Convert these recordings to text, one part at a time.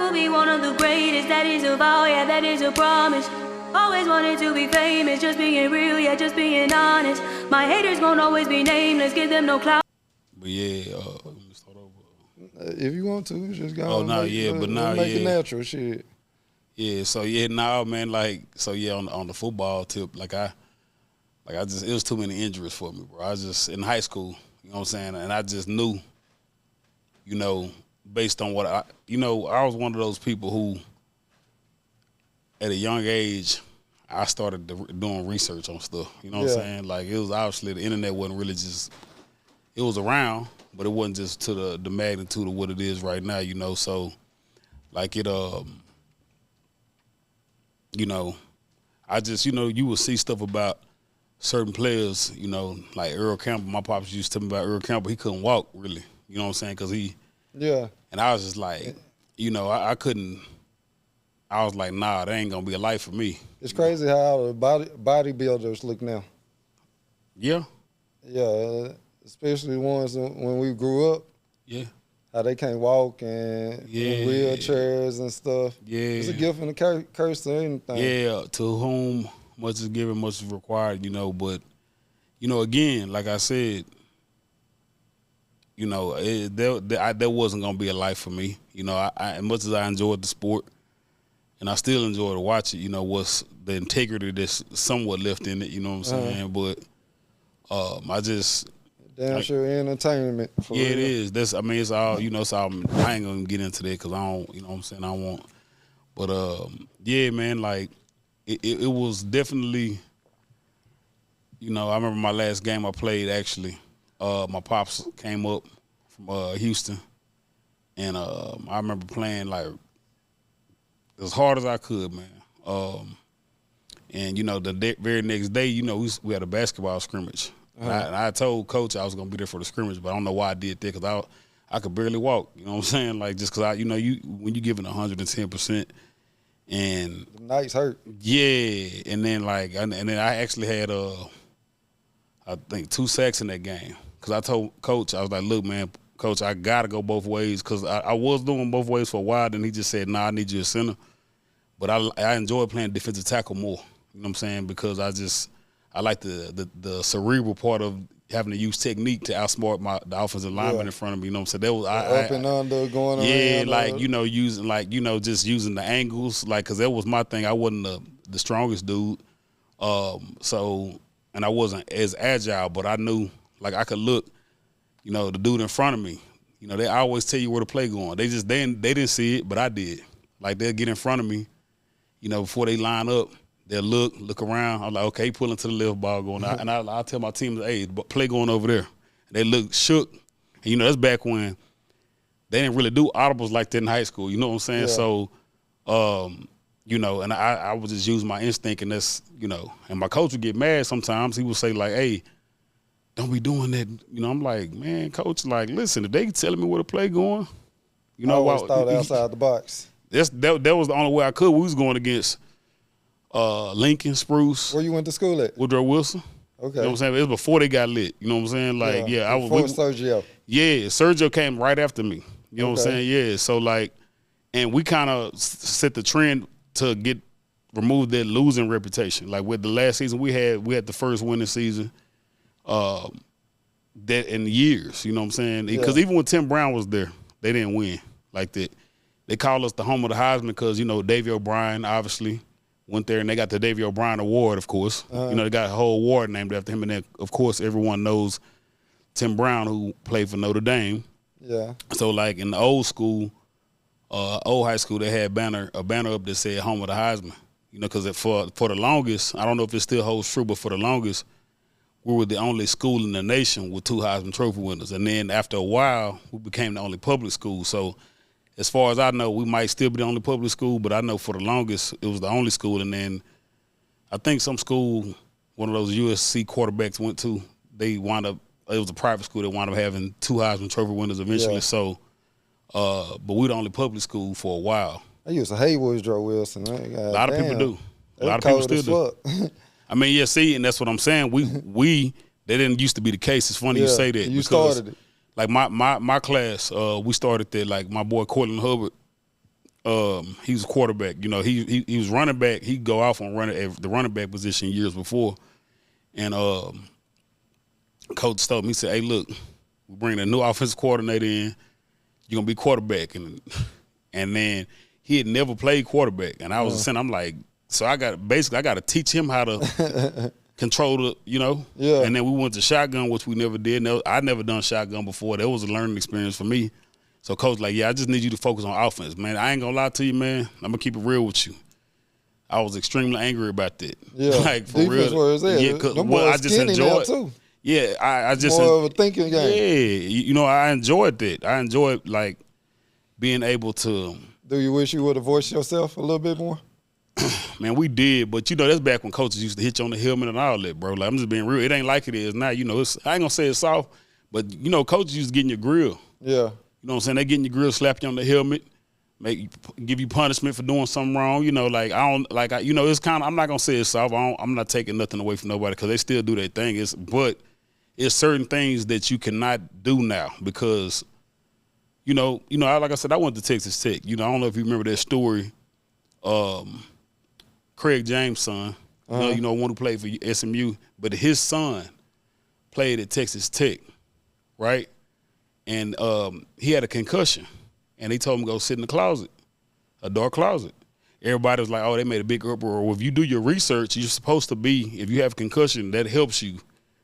will be one of the greatest. That is a vow, yeah, that is a promise. Always wanted to be famous, just being real, yeah, just being honest. My haters gon' always be nameless, give them no clout. But yeah, let me start over. If you want to, just go. Oh no, yeah, but now make it yeah, natural, shit. yeah. So yeah, now man, like, so yeah, on the football tip, like I just, it was too many injuries for me, bro. I was just in high school, you know what I'm saying, and I just knew, you know, based on what I was one of those people who, at a young age, I started doing research on stuff. You know what I'm saying? Like, it was obviously, the internet wasn't really just, it was around, but it wasn't just to the magnitude of what it is right now, you know. So, like, it, you know, I just, you know, you would see stuff about certain players, you know, like Earl Campbell. My pops used to tell me about Earl Campbell. He couldn't walk, really. You know what I'm saying? Because he, and I was just like, you know, I couldn't, I was like, nah, that ain't gonna be a life for me. It's crazy how the bodybuilders look now. Yeah. Yeah, especially ones when we grew up. Yeah. How they can't walk and in wheelchairs and stuff. Yeah. It's a gift and a curse to anything. Yeah, to whom much is given, much is required, you know. But, you know, again, like I said, you know, there wasn't gonna be a life for me. You know, I as much as I enjoyed the sport, and I still enjoy to watch it, you know, what's the integrity that's somewhat left in it, you know what I'm saying? But I just... Damn sure entertainment. Yeah, real. It is. That's, I mean, it's all, you know, so I ain't going to get into that because I don't, you know what I'm saying, I won't. But, yeah, man, like, it was definitely, you know, I remember my last game I played, actually. My pops came up from Houston, and I remember playing, like, as hard as I could, man. And, you know, the very next day, you know, we had a basketball scrimmage. And I told Coach I was going to be there for the scrimmage, but I don't know why I did that because I could barely walk, you know what I'm saying? Like, just because, you know, when you're giving 110%, and the nights hurt. Yeah, and then, like, and then I actually had, I think, 2 sacks in that game because I told Coach, I was like, look, man, Coach, I got to go both ways because I was doing both ways for a while, then he just said, nah, I need you a center. But I enjoy playing defensive tackle more, you know what I'm saying, because I like the cerebral part of having to use technique to outsmart the offensive lineman in front of me. You know what I'm saying? That was up and under going around. Yeah, like, you know, just using the angles, like, because that was my thing. I wasn't the strongest dude, so, and I wasn't as agile, but I knew, like, I could look, you know, the dude in front of me. You know, they always tell you where the play going. They didn't see it, but I did. Like, they'll get in front of me, you know, before they line up. They'll look around. I'm like, okay, pulling to the left, ball going out. And I'll tell my team, hey, play going over there. And they look shook. And, you know, that's back when they didn't really do audibles like that in high school. You know what I'm saying? Yeah. So, you know, and I would just use my instinct, and that's, you know, and my coach would get mad sometimes. He would say, like, hey, don't be doing that. You know, I'm like, man, coach, like, listen, if they telling me where the play going, you know, I always thought outside the box. That was the only way I could. We was going against Lincoln, Spruce. Where you went to school at? Woodrow Wilson. Okay. You know what I'm saying? It was before they got lit. You know what I'm saying? Like, I was before Sergio. Yeah, Sergio came right after me. You know what I'm saying? Yeah. So, like, and we kind of set the trend to remove that losing reputation. Like, with the last season we had the first winning season that in years. You know what I'm saying? Because even when Tim Brown was there, they didn't win like that. They call us the home of the Heisman because, you know, Davey O'Brien obviously went there, and they got the Davey O'Brien Award, of course. You know, they got a whole award named after him. And then, of course, everyone knows Tim Brown, who played for Notre Dame. Yeah. So, like, in the old school, old high school, they had a banner up that said home of the Heisman. You know, because for the longest, I don't know if it still holds true, but for the longest, we were the only school in the nation with 2 Heisman Trophy winners. And then after a while, we became the only public school. So, as far as I know, we might still be the only public school, but I know for the longest it was the only school. And then I think some school, one of those USC quarterbacks went to, they wound up, it was a private school that wound up having 2 Heisman Trophy winners eventually. Yeah. So, but we were the only public school for a while. I used to hate Woodrow Wilson. A lot of people do. A lot of people still do. I mean, yeah, see, and that's what I'm saying. That didn't used to be the case. It's funny you say that. You started it. Like my class, we started there. Like my boy Cortland Hubbard, he was a quarterback. You know, he was running back. He'd go off on the running back position years before. And coach told me, he said, hey, look, we're bringing a new offensive coordinator in. You're going to be quarterback. And then he had never played quarterback. And I was saying, I'm like, so I got to teach him how to control the, you know. Yeah. And then we went to shotgun, which we never did. I never done shotgun before. That was a learning experience for me. So coach like, yeah, I just need you to focus on offense, man. I ain't gonna lie to you, man. I'm gonna keep it real with you. I was extremely angry about that. Yeah, like for defense real. Where it's at. Yeah, cause I just enjoyed. Too. Yeah, I just more of a thinking game. Yeah, you know, I enjoyed that. I enjoyed like being able to. Do you wish you would have voiced yourself a little bit more? Man, we did, but you know that's back when coaches used to hit you on the helmet and all that, bro. Like I'm just being real. It ain't like it is now. You know, I ain't gonna say it's soft, but you know, coaches used to get in your grill. Yeah. You know what I'm saying? They get in your grill, slap you on the helmet, give you punishment for doing something wrong. You know, like you know, it's kind of. I'm not gonna say it's soft. I'm not taking nothing away from nobody because they still do their thing. But it's certain things that you cannot do now because, you know, like I said, I went to Texas Tech. You know, I don't know if you remember that story. Craig James' son, you know, one who played for SMU, but his son played at Texas Tech, right? And he had a concussion, and they told him to go sit in the closet, a dark closet. Everybody was like, oh, they made a big uproar. Well, if you do your research, you're supposed to be, if you have concussion, that helps you.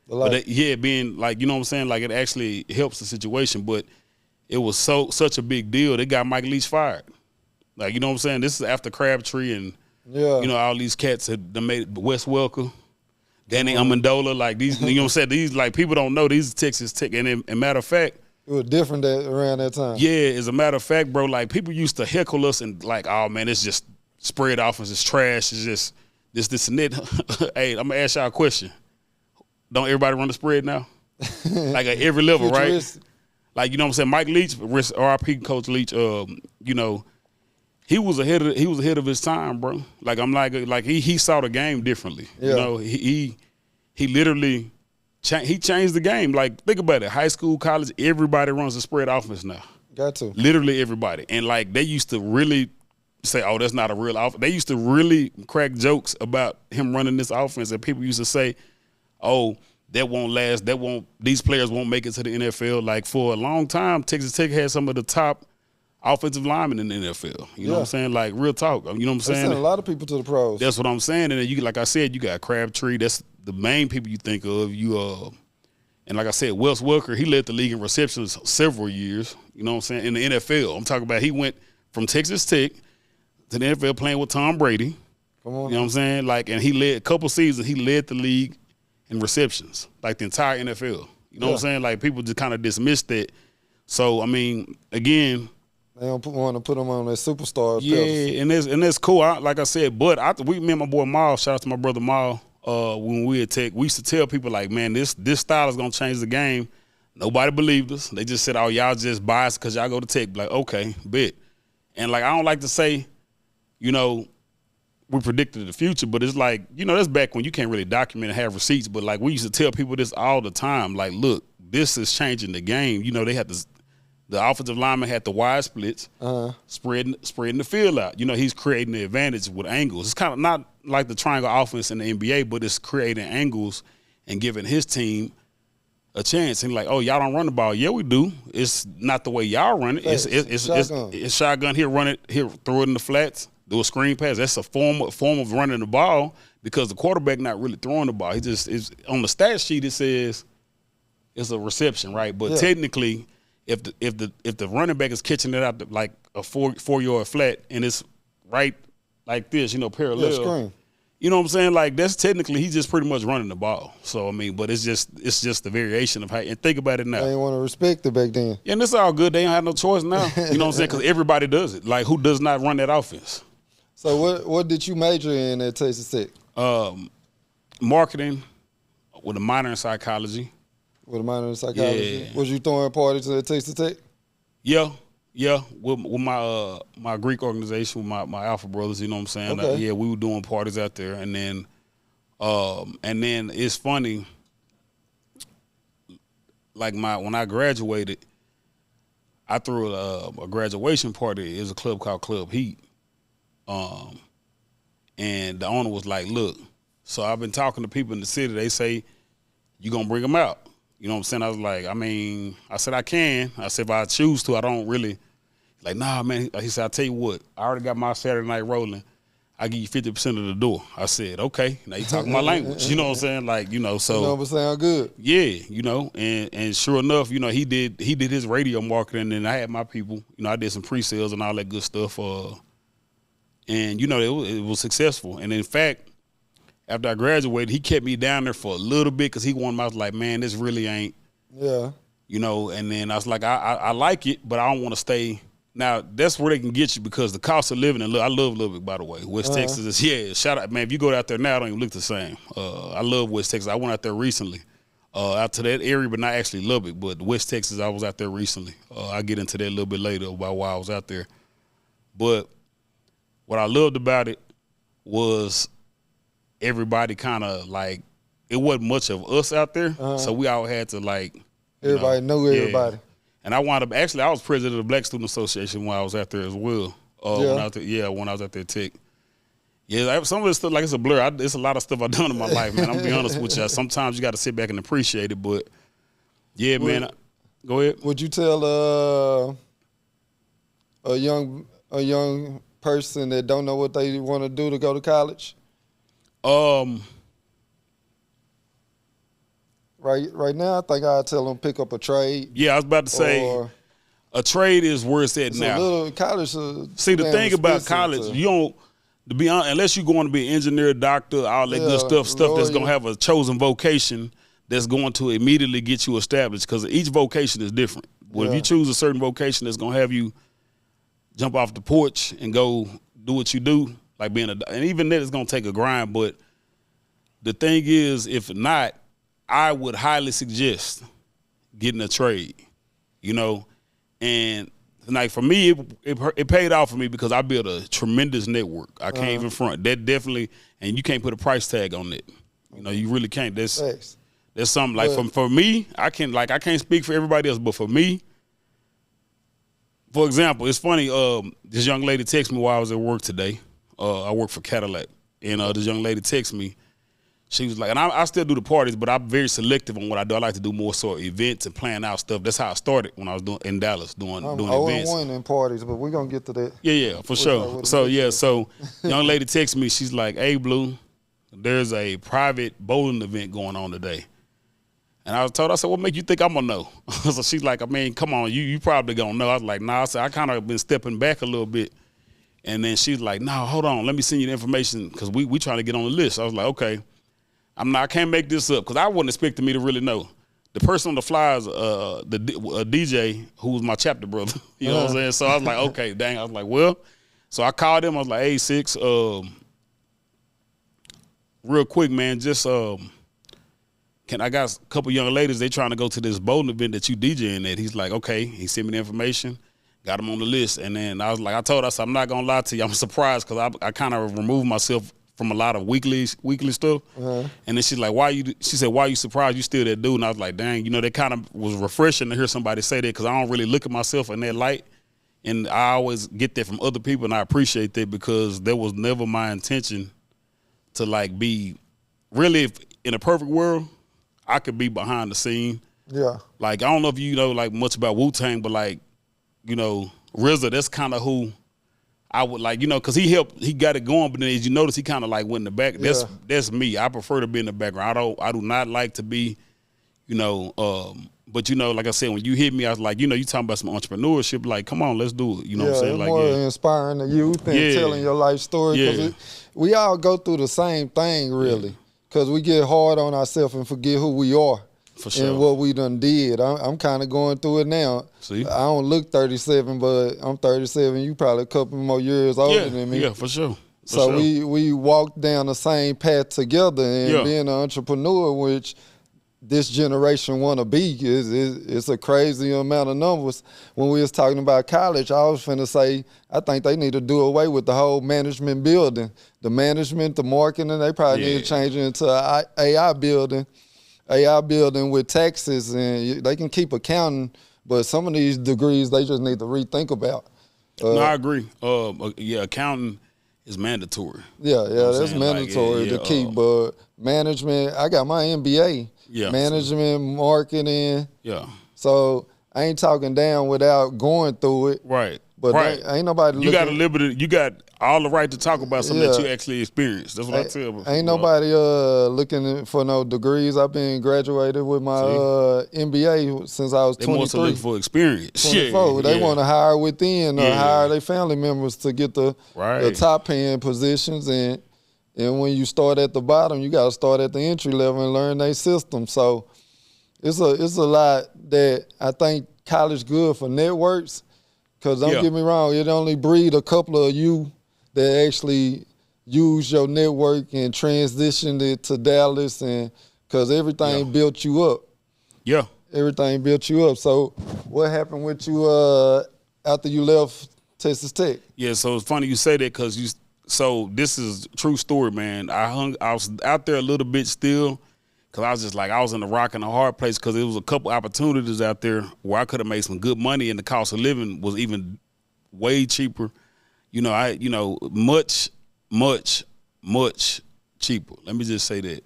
Being like, you know what I'm saying? Like it actually helps the situation, but it was such a big deal. They got Mike Leach fired. Like, you know what I'm saying? This is after Crabtree and, you know, all these cats had made Wes Welker, Danny Amendola, like these, you know what I'm saying? These, like, people don't know these Texas Tech. And matter of fact, it was different around that time. Yeah, as a matter of fact, bro, like people used to heckle us and like, oh man, it's just spread offense, it's trash, it's just this and that. Hey, I'm gonna ask y'all a question. Don't everybody run the spread now? Like at every level, right? Like, you know what I'm saying? Mike Leach, RIP Coach Leach, you know, he was ahead of his time, bro. Like I'm like he saw the game differently. Yeah. You know, he literally he changed the game. Like, think about it. High school, college, everybody runs a spread offense now. Got to. Literally everybody. And, like, they used to really say, oh, that's not a real offense. They used to really crack jokes about him running this offense. And people used to say, oh, that won't last. These players won't make it to the NFL. Like, for a long time, Texas Tech had some of the top offensive linemen in the NFL. You know what I'm saying? Like, real talk. You know what I'm saying? They sent a lot of people to the pros. That's what I'm saying. And then you, like I said, you got Crabtree. That's the main people you think of. And like I said, Wes Welker, he led the league in receptions several years. You know what I'm saying? In the NFL. I'm talking about he went from Texas Tech to the NFL playing with Tom Brady. Come on. You know what I'm saying? Like, and he led a couple seasons, he led the league in receptions, like the entire NFL. You know what I'm saying? Like, people just kind of dismissed that. So, I mean, again, they don't want to put them on their superstar. Yeah, and that's cool. Like I said, but me and my boy Maul, shout out to my brother Maul, when we at Tech, we used to tell people like, man, this style is going to change the game. Nobody believed us. They just said, oh, y'all just biased because y'all go to Tech. Like, okay, bet. And, like, I don't like to say, you know, we predicted the future, but it's like, you know, that's back when you can't really document and have receipts. But, like, we used to tell people this all the time. Like, look, this is changing the game. You know, they had to – the offensive lineman had the wide splits, spreading the field out. You know, he's creating the advantage with angles. It's kind of not like the triangle offense in the NBA, but it's creating angles and giving his team a chance. And like, oh, y'all don't run the ball. Yeah, we do. It's not the way y'all run it. It's shotgun here, run it here, throw it in the flats, do a screen pass. That's a form of running the ball because the quarterback not really throwing the ball. He just is on the stat sheet. It says it's a reception, right? But technically, if the running back is catching it out like a 4-yard flat and it's right like this, you know, parallel. You know what I'm saying? Like, that's technically he's just pretty much running the ball. So I mean, but it's just the variation of how. And think about it now. They didn't want to respect it back then. Yeah, and it's all good. They don't have no choice now. You know what I'm saying? Because everybody does it. Like, who does not run that offense? So what did you major in at Texas Tech? Marketing with a minor in psychology. With a minor in psychology? Yeah. Was you throwing parties at Texas Tech? Yeah. With my Greek organization, with my Alpha Brothers, you know what I'm saying? Okay. We were doing parties out there, and then it's funny. Like when I graduated, I threw a graduation party. It was a club called Club Heat. And the owner was like, look, so I've been talking to people in the city. They say, you going to bring them out. You know what I'm saying? I was like, I said, I can. I said, if I choose to, I don't really. Like, nah, man. He said, I'll tell you what. I already got my Saturday night rolling. I give you 50% of the door. I said, okay. Now you talking my language. You know what I'm saying? Like, so. You know what sound good. Yeah, and sure enough, he did his radio marketing, and I had my people. I did some pre-sales and all that good stuff. And it was successful. And in fact, after I graduated, he kept me down there for a little bit because he wanted me. I was like, man, this really ain't. Yeah. And then I was like, I like it, but I don't want to stay. Now, that's where they can get you because the cost of living, and I love Lubbock, by the way. West Texas is, shout out, man, if you go out there now, it don't even look the same. I love West Texas. I went out there recently, out to that area, but not actually Lubbock, but West Texas, I was out there recently. I'll get into that a little bit later about why I was out there. But what I loved about it was everybody kind of like, it wasn't much of us out there, so we all had to like. Everybody knew everybody. And I wound up, actually, I was president of the Black Student Association when I was out there as well. When I was out there at Tech. Yeah, some of this stuff, like it's a blur. It's a lot of stuff I've done in my life, man. I'm going to be honest with you. Sometimes you got to sit back and appreciate it, but yeah, man. Go ahead. Would you tell a young person that don't know what they want to do to go to college? Right now, I think I'd tell them pick up a trade. Yeah, I was about to say a trade is where it's at now. A little college. See, the thing about college, you don't, to be honest, unless you're going to be an engineer, doctor, all that good stuff that's going to have a chosen vocation that's going to immediately get you established because each vocation is different. Well, if you choose a certain vocation that's going to have you jump off the porch and go do what you do, like being and even that is going to take a grind, but the thing is, if not, I would highly suggest getting a trade, and like for me, it paid off for me because I built a tremendous network. I can't even front that definitely, and you can't put a price tag on it. You really can't. That's something like for me, I can't speak for everybody else, but for me, for example, it's funny. This young lady texted me while I was at work today. I work for Cadillac, and this young lady texted me. She was like, and I still do the parties, but I'm very selective on what I do. I like to do more sort of events and plan out stuff. That's how I started when I was in Dallas doing events. I'm in parties, but we're going to get to that. Yeah, for sure. So young lady texted me. She's like, hey, Blue, there's a private bowling event going on today. And I said, what make you think I'm going to know? So she's like, come on, you probably going to know. I was like, nah. I said, I kind of been stepping back a little bit. And then she's like, no, hold on. Let me send you the information because we trying to get on the list. I was like, okay. I can't make this up because I wasn't expecting me to really know. The person on the flyers, a DJ who was my chapter brother. You know what I'm saying? So I was like, okay, dang. I was like, well. So I called him. I was like, hey, Six, real quick, man, just I got a couple young ladies, they trying to go to this bowling event that you DJing at. He's like, okay. He sent me the information, got him on the list. And then I was like, I told her, I said, I'm not going to lie to you. I'm surprised because I kind of removed myself from a lot of weekly stuff. And then she's like, she said, why you surprised you still that dude? And I was like, dang, that kind of was refreshing to hear somebody say that because I don't really look at myself in that light. And I always get that from other people, and I appreciate that because that was never my intention to like be really, if in a perfect world, I could be behind the scene. Yeah. Like, I don't know if you know like much about Wu-Tang, but like, RZA, that's kind of who I would like, because he got it going, but then as you notice, he kind of like went in the back. That's me. I prefer to be in the background. I do not like to be, but like I said, when you hit me, I was like, you talking about some entrepreneurship, like, come on, let's do it. You know what I'm saying? Like, more inspiring the youth and telling your life story. Because we all go through the same thing, really, because we get hard on ourselves and forget who we are. For sure. And what we done did. I'm kind of going through it now. See? I don't look 37, but I'm 37. You probably a couple more years older than me. Yeah, for sure. So we walked down the same path together, and being an entrepreneur, which this generation want to be, it's a crazy amount of numbers. When we was talking about college, I was finna say, I think they need to do away with the whole management building. The management, the marketing, they probably need to change it into an AI building with taxes, and they can keep accounting, But some of these degrees, they just need to rethink about. No, I agree. Yeah, accounting is mandatory. Yeah, You know what I'm that's saying? Like, mandatory to keep. But management, I got my MBA. Yeah. Management, marketing. Yeah. So I ain't talking down without going through it. Right. But right. ain't nobody looking. You got a liberty. You got all the right to talk about something that you actually experienced. That's what I tell people. Ain't nobody looking for no degrees. I've been graduated with my MBA since I was 23. They want to look for experience. 24. They want to hire within or hire their family members to get the top paying positions. And when you start at the bottom, you got to start at the entry level and learn their system. So it's a lot that I think college good for networks. Because don't get me wrong, it only breed a couple of you that actually use your network and transitioned it to Dallas, and because everything built you up. Yeah. Everything built you up. So what happened with you after you left Texas Tech? Yeah, so it's funny you say that because so this is a true story, man. I was out there a little bit still. Cause I was just like, I was in the rock and the hard place because there was a couple opportunities out there where I could have made some good money and the cost of living was even way cheaper. Much cheaper. Let me just say that.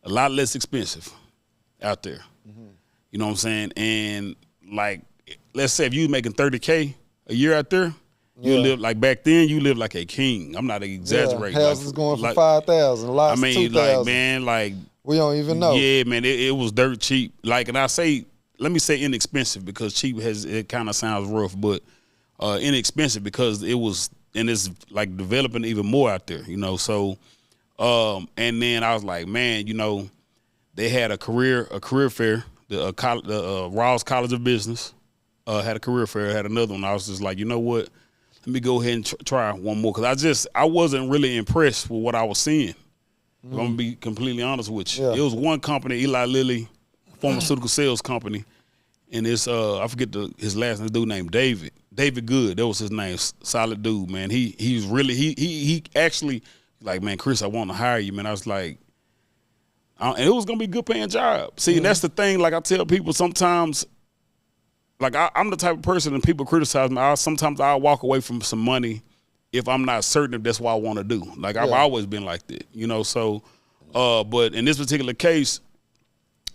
A lot less expensive out there. Mm-hmm. You know what I'm saying? And like, let's say if you was making $30K a year out there, you live like back then. You lived like a king. I'm not exaggerating. Houses going for $5,000. Lots, $2,000. We don't even know. Yeah, man, it was dirt cheap. Like, and let me say inexpensive because cheap it kind of sounds rough, but inexpensive because it was, and it's like developing even more out there, So, and then I was like, man, they had a career fair. The Ross College of Business had a career fair. Had another one. I was just like, you know what? Let me go ahead and try one more because I wasn't really impressed with what I was seeing. I'm going to be completely honest with you. Yeah. It was one company, Eli Lilly, pharmaceutical sales company, and it's I forget his last name, dude named David. David Good, that was his name. Solid dude, man. He's really he actually like, man, Chris, I want to hire you, man. I was like, and it was going to be a good paying job. See, and that's the thing. Like I tell people sometimes, like I'm the type of person and people criticize me. Sometimes I'll walk away from some money if I'm not certain if that's what I want to do. Like, I've always been like that, So, but in this particular case,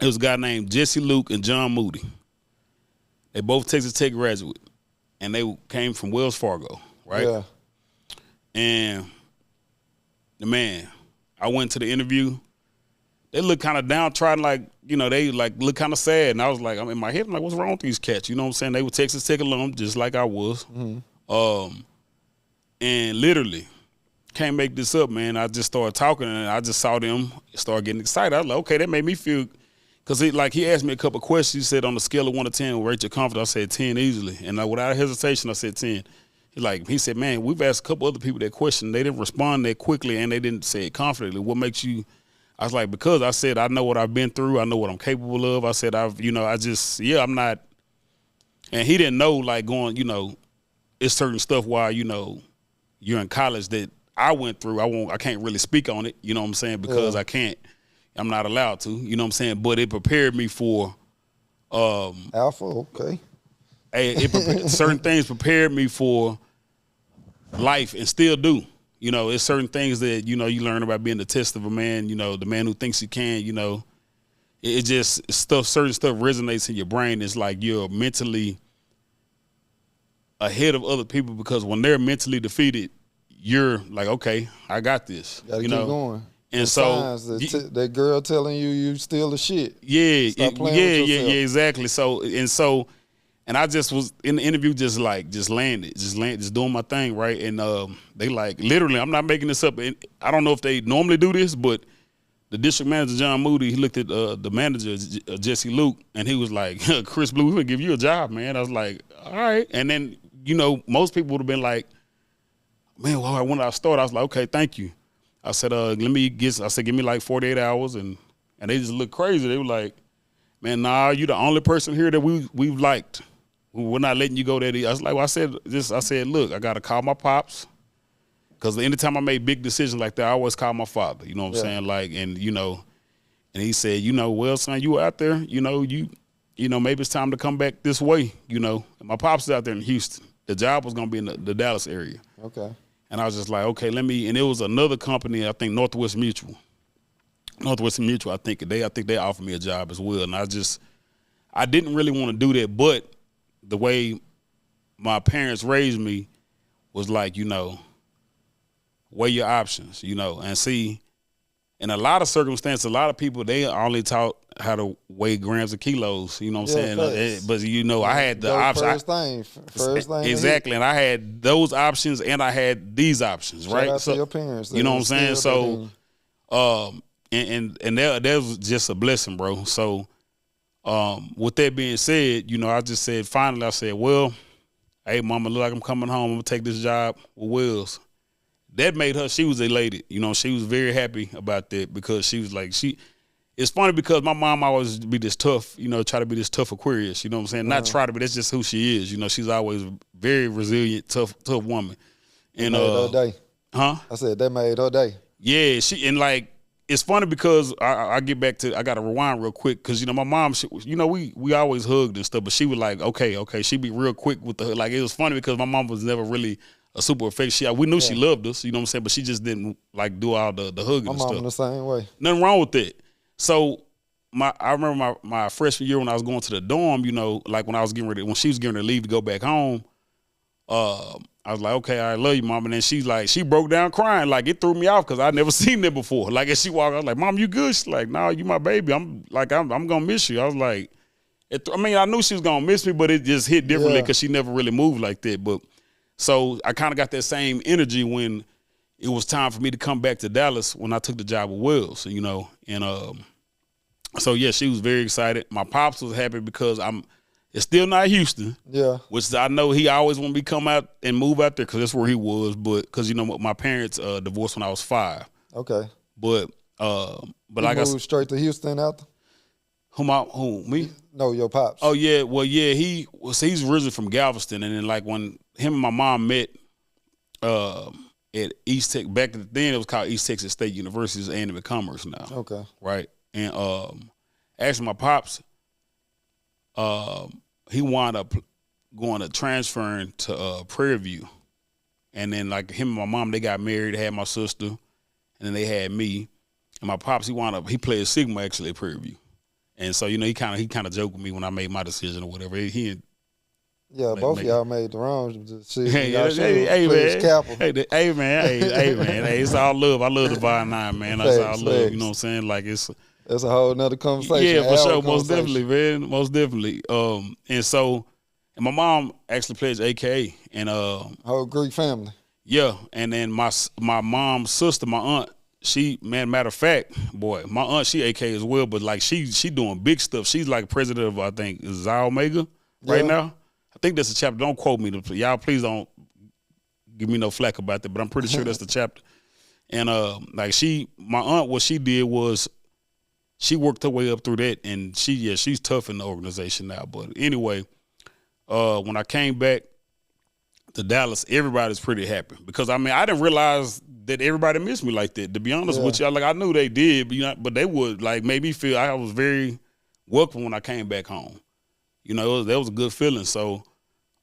it was a guy named Jesse Luke and John Moody. They both Texas Tech graduate, and they came from Wells Fargo, right? Yeah. And, man, I went to the interview. They looked kind of downtrodden, like, they, like, look kind of sad. And I was like, I'm in my head, I'm like, what's wrong with these cats? You know what I'm saying? They were Texas Tech alum, just like I was. Mm-hmm. And literally, can't make this up, man. I just started talking, and I just saw them start getting excited. I was like, okay, that made me feel, because he asked me a couple of questions. He said, on a scale of 1 to 10, rate your confidence. I said 10 easily. And without hesitation, I said 10. He said, man, we've asked a couple other people that question. They didn't respond that quickly, and they didn't say it confidently. What makes you? I was like, because I said, I know what I've been through. I know what I'm capable of. I said, I'm not. And he didn't know, like, going, it's certain stuff while, you're in college that I went through. I can't really speak on it, you know what I'm saying, because I'm not allowed to, you know what I'm saying, but it prepared me for Alpha, okay. Certain things prepared me for life and still do. It's certain things that, you learn about being the test of a man, the man who thinks he can, it just certain stuff resonates in your brain. It's like you're mentally ahead of other people because when they're mentally defeated, you're like, okay, I got this. Gotta keep going. And so that girl telling you still the shit. Yeah, exactly. And I just was in the interview, just landed, just doing my thing, right? And they like literally, I'm not making this up. And I don't know if they normally do this, but the district manager John Moody, he looked at the manager Jesse Luke, and he was like, "Chris Blue, we're gonna give you a job, man." I was like, "All right." And then most people would have been like, "Man, well, when I start, I was like, okay, thank you." I said, give me like 48 hours, and they just looked crazy. They were like, "Man, nah, you the only person here that we've liked. We're not letting you go that easy." I was like, well, I said, look, I gotta call my pops. Because anytime I made big decisions like that, I always call my father. You know what I'm saying? Like, and he said, well, son, you out there, you know, maybe it's time to come back this way, you know. And my pops is out there in Houston. The job was going to be in the Dallas area. Okay. And I was just like, okay, and it was another company, I think Northwestern Mutual, I think they offered me a job as well. And I didn't really want to do that, but the way my parents raised me was like, you know, weigh your options, you know, and see, in a lot of circumstances, a lot of people, they only taught how to weigh grams and kilos, you know what I'm saying? But, you know, I had the option. First thing. Exactly. And I had those options and I had these options, right? Shout out to your parents. You know what I'm saying? So, and that was just a blessing, bro. So, with that being said, you know, I just said, finally, I said, well, hey, mama, look like I'm coming home. I'm going to take this job with Wills. That made her, she was elated. You know, she was very happy about that because she was like, it's funny because my mom always be this tough, you know, try to be this tough Aquarius, you know what I'm saying? Not try to be, that's just who she is. You know, she's always very resilient, tough woman. And made her day. Huh? I said that made her day. Yeah, and like, it's funny because I get back to, I got to rewind real quick because, you know, my mom, you know, we always hugged and stuff, but she was like, okay, she be real quick with the hug. Like, it was funny because my mom was never really a super affection. We knew she loved us, you know what I'm saying, but she just didn't, like, do all the hugging and stuff. My mom the same way. Nothing wrong with that. So, I remember my freshman year when I was going to the dorm, you know, like when she was getting ready to leave to go back home, I was like, okay, I love you, Mom. And then she broke down crying. Like, it threw me off because I'd never seen that before. Like, as she walked, I was like, Mom, you good? She's like, no, you my baby. I'm going to miss you. I was like, I knew she was going to miss me, but it just hit differently because she never really moved like that. But so I kind of got that same energy when it was time for me to come back to Dallas when I took the job with Wells, you know. And so, yeah, she was very excited. My pops was happy because it's still not Houston. Yeah. Which I know he always want me to come out and move out there because that's where he was. But because, you know, my parents divorced when I was 5. Okay. But like moved straight to Houston after? Who, me? No, your pops. Oh, yeah. Well, yeah, he's originally from Galveston. And then, like, when him and my mom met at East Tech, back then it was called East Texas State University, it's A&M Commerce now. Okay. Right? And actually my pops, he wound up going to transferring to Prairie View. And then, like, him and my mom, they got married, had my sister, and then they had me. And my pops, he played Sigma actually at Prairie View. And so, you know, he kind of joked with me when I made my decision or whatever. Both of y'all made the wrong decision. Hey, man, it's all love. I love the Divine 9, man. That's all love. You know what I'm saying? Like, that's a whole nother conversation. Yeah, for sure. Most definitely, man. Most definitely. And my mom actually plays AKA. And whole Greek family. Yeah. And then my mom's sister, my aunt, matter of fact, boy, my aunt, she AK as well, but like she doing big stuff. She's like president of, I think, Xi Omega right now. I think that's the chapter. Don't quote me. Y'all please don't give me no flack about that, but I'm pretty sure that's the chapter. And my aunt, what she did was she worked her way up through that, and she's tough in the organization now. But anyway, when I came back to Dallas, everybody's pretty happy because I didn't realize that everybody missed me like that. To be honest with y'all, like I knew they did, but they would like made me feel I was very welcome when I came back home. You know, that was a good feeling. So,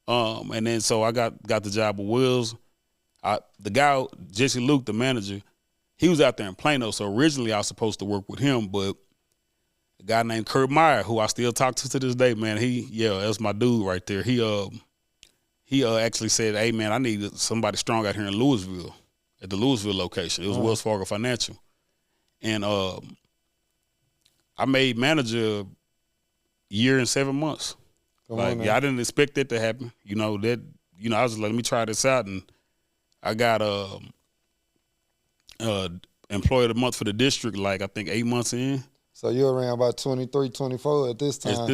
and then so I got the job with Wills. The guy Jesse Luke, the manager, he was out there in Plano. So originally I was supposed to work with him, but a guy named Kurt Meyer, who I still talk to this day, man, that's my dude right there. He actually said, hey, man, I need somebody strong out here in Louisville, at the Louisville location. It was Wells Fargo Financial. And I made manager a year and 7 months. I didn't expect that to happen. You know, I was just like, let me try this out. And I got employee of the month for the district, like I think 8 months in. So you're around about 23, 24 at this time.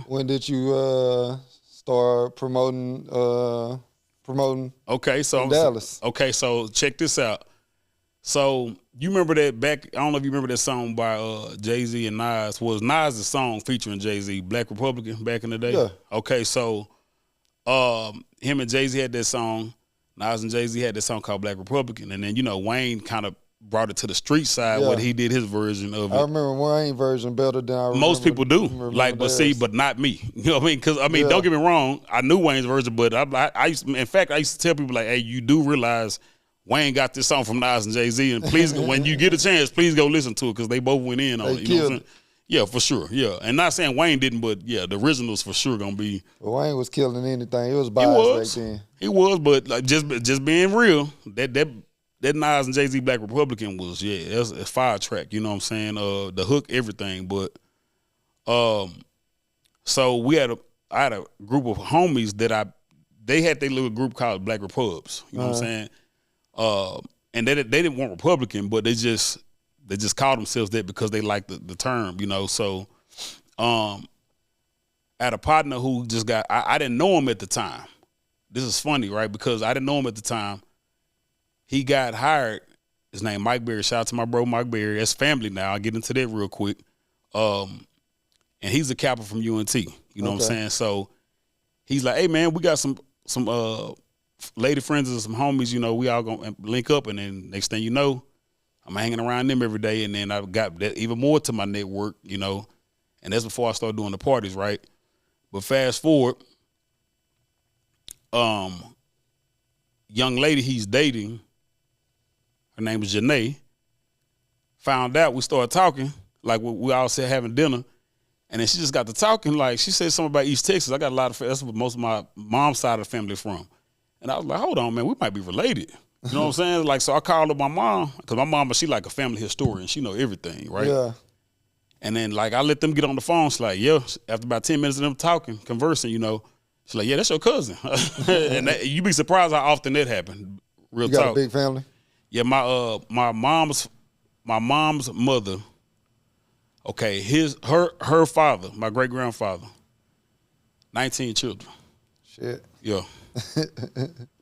When did you start promoting Dallas? Okay, so check this out. So you remember that back, I don't know if you remember that song by Jay-Z and Nas. Was Nas' song featuring Jay-Z, Black Republican, back in the day? Yeah. Okay, so him and Jay-Z had that song. Nas and Jay-Z had this song called Black Republican. And then, you know, Wayne kind of brought it to the street side, what he did his version of it. I remember Wayne's version better than I remember. Most people do, like, but see, but not me. You know what I mean? Because don't get me wrong, I knew Wayne's version, but I used to tell people like, hey, you do realize Wayne got this song from Nas and Jay-Z, and please, when you get a chance, please go listen to it because they both went in on it. You know what I'm saying? Yeah, for sure. Yeah, and not saying Wayne didn't, but yeah, the original's for sure gonna be. Well, Wayne was killing anything. He was biased back then. He was, but like just being real, that Nas and Jay-Z Black Republican was, that's a fire track. You know what I'm saying? The hook, everything. But so I had a group of homies that they had their little group called Black Repubs. You know what I'm saying? And they didn't want Republican, but they just called themselves that because they liked the term, you know. So I had a partner who just got, I didn't know him at the time. This is funny, right? Because I didn't know him at the time. He got hired. His name Mike Berry. Shout out to my bro Mike Berry. That's family now. I'll get into that real quick. And he's a capper from UNT. You know what I'm saying? So he's like, hey man, we got some lady friends and some homies, you know, we all gonna link up, and then next thing you know, I'm hanging around them every day, and then I got that even more to my network, you know, and that's before I started doing the parties, right? But fast forward, young lady he's dating, her name is Janae, found out, we started talking, like we all said having dinner, and then she just got to talking, like she said something about East Texas. I got a lot of, that's where most of my mom's side of the family is from. And I was like, hold on, man, we might be related. You know what I'm saying? Like, so I called up my mom, because my mama, she like a family historian. She know everything, right? Yeah. And then, like, I let them get on the phone. She's like, yeah, after about 10 minutes of them talking, conversing, you know, she's like, yeah, that's your cousin. And you'd be surprised how often that happened. Real talk. You got a big family? Yeah, my mom's mother, okay, her father, my great-grandfather, 19 children. Shit. Yeah.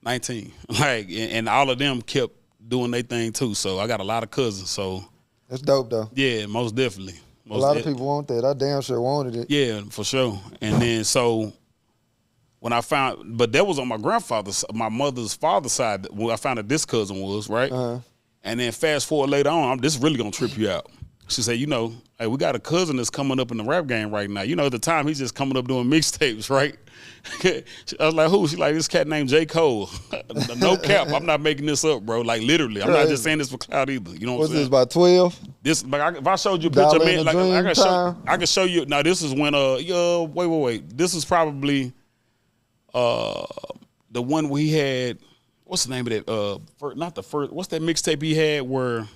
19. Like, and all of them kept doing their thing too. So I got a lot of cousins. So that's dope though. Yeah, most definitely. A lot of people want that. I damn sure wanted it. Yeah, for sure. And then so when I found, but that was on my mother's father's side. Where I found out this cousin was, right? And then fast forward later on, this really gonna trip you out. She said, you know, hey, we got a cousin that's coming up in the rap game right now. You know, at the time, he's just coming up doing mixtapes, right? I was like, who? She's like, this cat named J. Cole. No cap. I'm not making this up, bro. Like, literally. I'm not just saying this for clout either. You know what I'm saying? What's this, about 12? This, like, if I showed you a picture, man, like, I can show you. Now, this is when, wait. This is probably the one where he had, what's the name of that? Not the first, what's that mixtape he had where,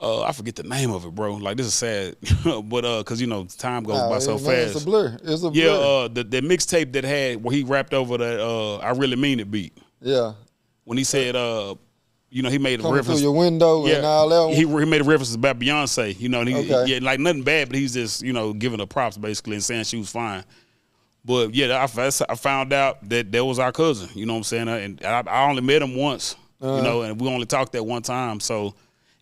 I forget the name of it, bro. Like, this is sad, but because you know time goes by so fast. It's a blur. It's a blur. Yeah, the mixtape that had where he rapped over that "I Really Mean It" beat. Yeah. When he said, you know, he made a reference through your window and all that. He made a reference about Beyonce. You know, and he like nothing bad, but he's just giving her props basically and saying she was fine. But yeah, I found out that was our cousin. You know what I'm saying? And I only met him once. You know, and we only talked that one time. So.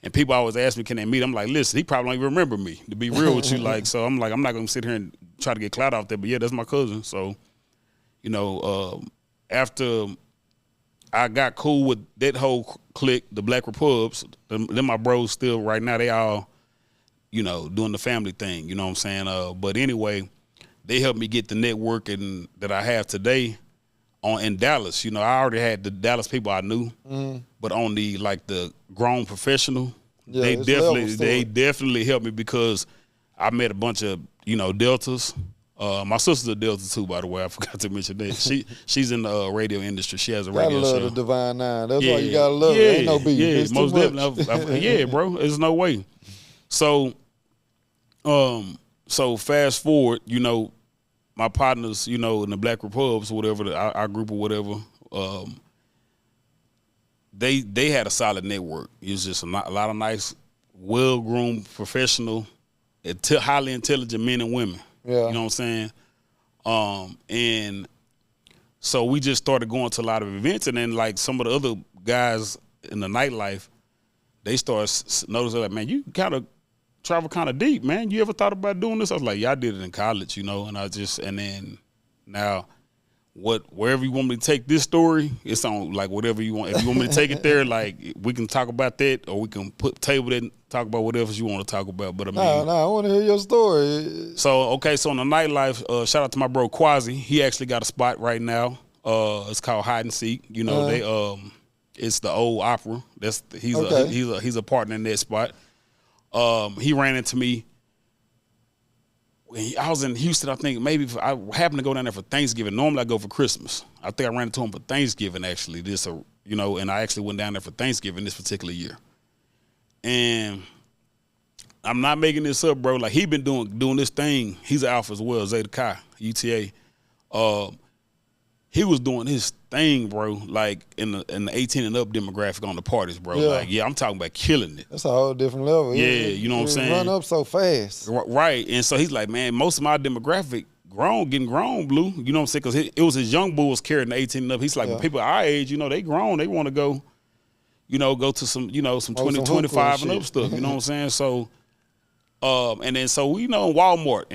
And people always ask me, can they meet? I'm like, listen, he probably don't even remember me, to be real with you. Like, so I'm like, I'm not going to sit here and try to get clout out there. But, yeah, that's my cousin. So, you know, after I got cool with that whole clique, the Black Repubs, then my bros still right now, they all, doing the family thing. You know what I'm saying? But anyway, they helped me get the networking that I have today in Dallas. You know, I already had the Dallas people I knew, but on the grown professional, they definitely helped me because I met a bunch of Deltas. My sister's a Delta too, by the way. I forgot to mention that. She's in the radio industry. She has a radio show. Gotta love the Divine Nine. That's why you gotta love it. Ain't no beef. Yeah, it's most definitely. Yeah, bro. There's no way. So, fast forward, my partners, in the Black Repubs or whatever, our group or whatever, they had a solid network. It was just a lot of nice, well-groomed, professional, highly intelligent men and women. Yeah. You know what I'm saying? And so we just started going to a lot of events, and then like some of the other guys in the nightlife, they started noticing like, man, you kind of travel kind of deep, man. You ever thought about doing this? I was like, yeah, I did it in college, and then now wherever you want me to take this story, it's on like whatever you want. If you want me to take it there, like we can talk about that, or we can table that and talk about whatever you want to talk about. But I mean, I want to hear your story. So on the Nightlife, shout out to my bro Quasi. He actually got a spot right now. It's called Hide and Seek. You know, it's the old opera. He's a partner in that spot. He ran into me. I was in Houston, I think maybe I happened to go down there for Thanksgiving. Normally I go for Christmas. I think I ran into him for Thanksgiving actually. And I actually went down there for Thanksgiving this particular year. And I'm not making this up, bro. Like he been doing this thing. He's an alpha as well, Zeta Chi, UTA. He was doing his thing, bro, like in the 18 and up demographic on the parties, bro. Yeah. Like, I'm talking about killing it. That's a whole different level. Yeah, you know what I'm saying? Run up so fast. Right. And so he's like, man, most of my demographic getting grown, Blue. You know what I'm saying? Because it was his young bulls carrying the 18 and up. He's like, but people our age, they grown. They want to go, go to some, some 20, 25 and up stuff. You know what I'm saying? So, and then so, in Walmart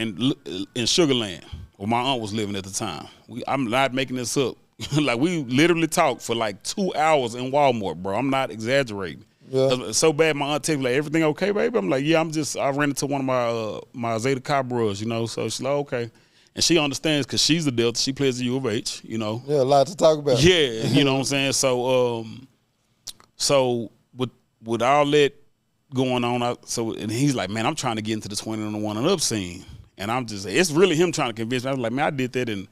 in Sugar Land, where my aunt was living at the time. I'm not making this up. Like we literally talked for like 2 hours in Walmart, bro. I'm not exaggerating. Yeah. It's so bad, my aunt texted like, everything okay, baby? I'm like, yeah, I ran into one of my Zeta Chi bros, so she's like, okay. And she understands because she's a Delta. She plays at U of H, Yeah, a lot to talk about. Yeah, you know what I'm saying? So, with all that going on, and he's like, man, I'm trying to get into the 21 and up scene. And it's really him trying to convince me. I was like, man, I did that in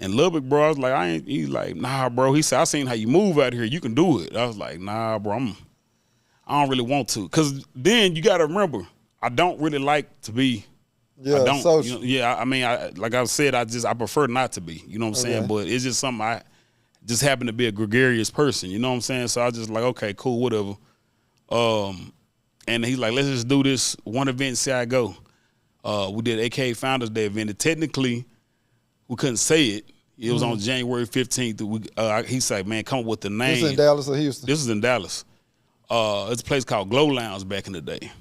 Lubbock, bro. I was like, he's like, nah, bro. He said, I seen how you move out here. You can do it. I was like, nah, bro, I don't really want to. Because then you got to remember, I don't really like to be, social. I mean, like I said, I prefer not to be, you know what I'm saying? But it's just something I just happen to be a gregarious person, you know what I'm saying? So I just like, okay, cool, whatever. And he's like, let's just do this one event and see how it go. We did AKA Founders Day event. And technically, we couldn't say it. It was on January 15th. He said, man, come up with the name. This is in Dallas or Houston? This is in Dallas. It's a place called Glow Lounge back in the day.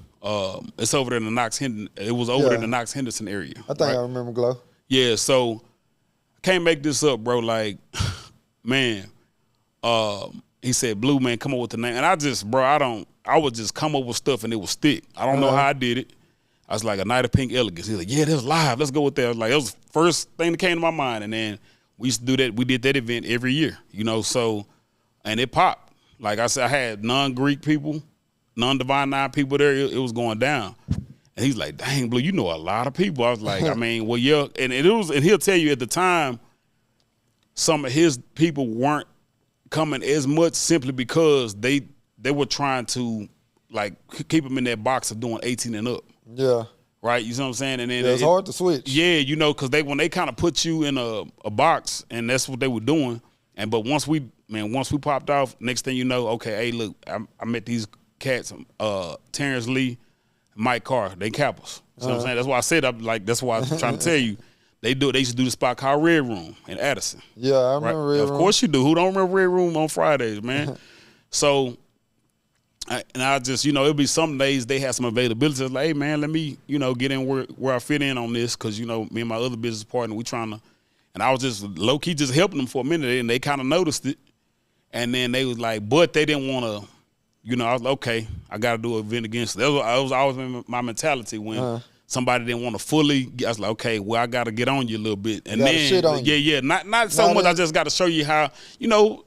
It's over there in the there in the Knox Henderson area. I think I remember Glow. Yeah, so I can't make this up, bro. Like, man, he said, Blue, man, come up with the name. And I would just come up with stuff and it would stick. I don't know how I did it. I was like, a night of pink elegance. He's like, yeah, that's live. Let's go with that. I was like, that was the first thing that came to my mind. And then we used to do that. We did that event every year, so, and it popped. Like I said, I had non-Greek people, non-Divine Nine people there. It was going down. And he's like, dang, Blue, you know a lot of people. I was like, I mean, well, yeah. And he'll tell you at the time, some of his people weren't coming as much simply because they were trying to, like, keep them in that box of doing 18 and up. Yeah. Right, you know what I'm saying? And then it's hard to switch. Yeah, because when they kind of put you in a box, and that's what they were doing. But once we popped off, next thing you know, okay, hey, look, I met these cats, Terrence Lee, Mike Carr, they Kappas. You know what I'm saying? That's why I said that's why I was trying to tell you. They used to do the spot called Red Room in Addison. Yeah, I remember Red Room. Of course you do. Who don't remember Red Room on Fridays, man? So. And I just, it'll be some days they have some availability. It's like, hey, man, let me, get in where I fit in on this because, me and my other business partner, we trying to, and I was just low-key just helping them for a minute, and they kind of noticed it. And then they was like, but they didn't want to, I was like, okay, I got to do an event against it. That was always my mentality when somebody didn't want to fully, I was like, okay, well, I got to get on you a little bit. And then, shit on you. Yeah, not so much. I just got to show you how,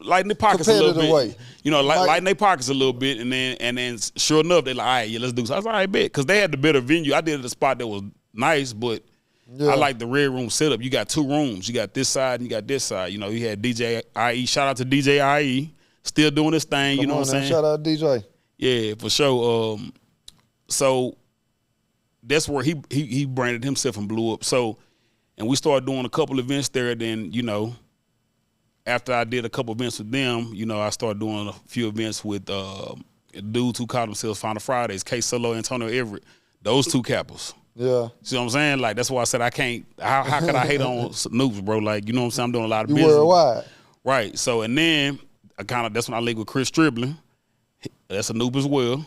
lighten their pockets a little bit. Way. Lighten their pockets a little bit, and then sure enough, they like, all right, yeah, let's do so. I was like, all right, bet, because they had the better venue. I did it at a spot that was nice, but I like the Red Room setup. You got two rooms. You got this side and you got this side. You had DJ IE. Shout out to DJ IE. Still doing his thing, you know what I'm saying? Shout out DJ. Yeah, for sure. So that's where he branded himself and blew up. So, and we started doing a couple events there. Then, after I did a couple events with them, I started doing a few events with dudes who called themselves Final Fridays, K Solo, Antonio Everett. Those two Kappas. Yeah. See what I'm saying? Like, that's why I said I can't, how could I hate on noobs, bro? Like, you know what I'm saying? I'm doing a lot of business. Worldwide. Right. So, and then that's when I linked with Chris Stribling. That's a noob as well.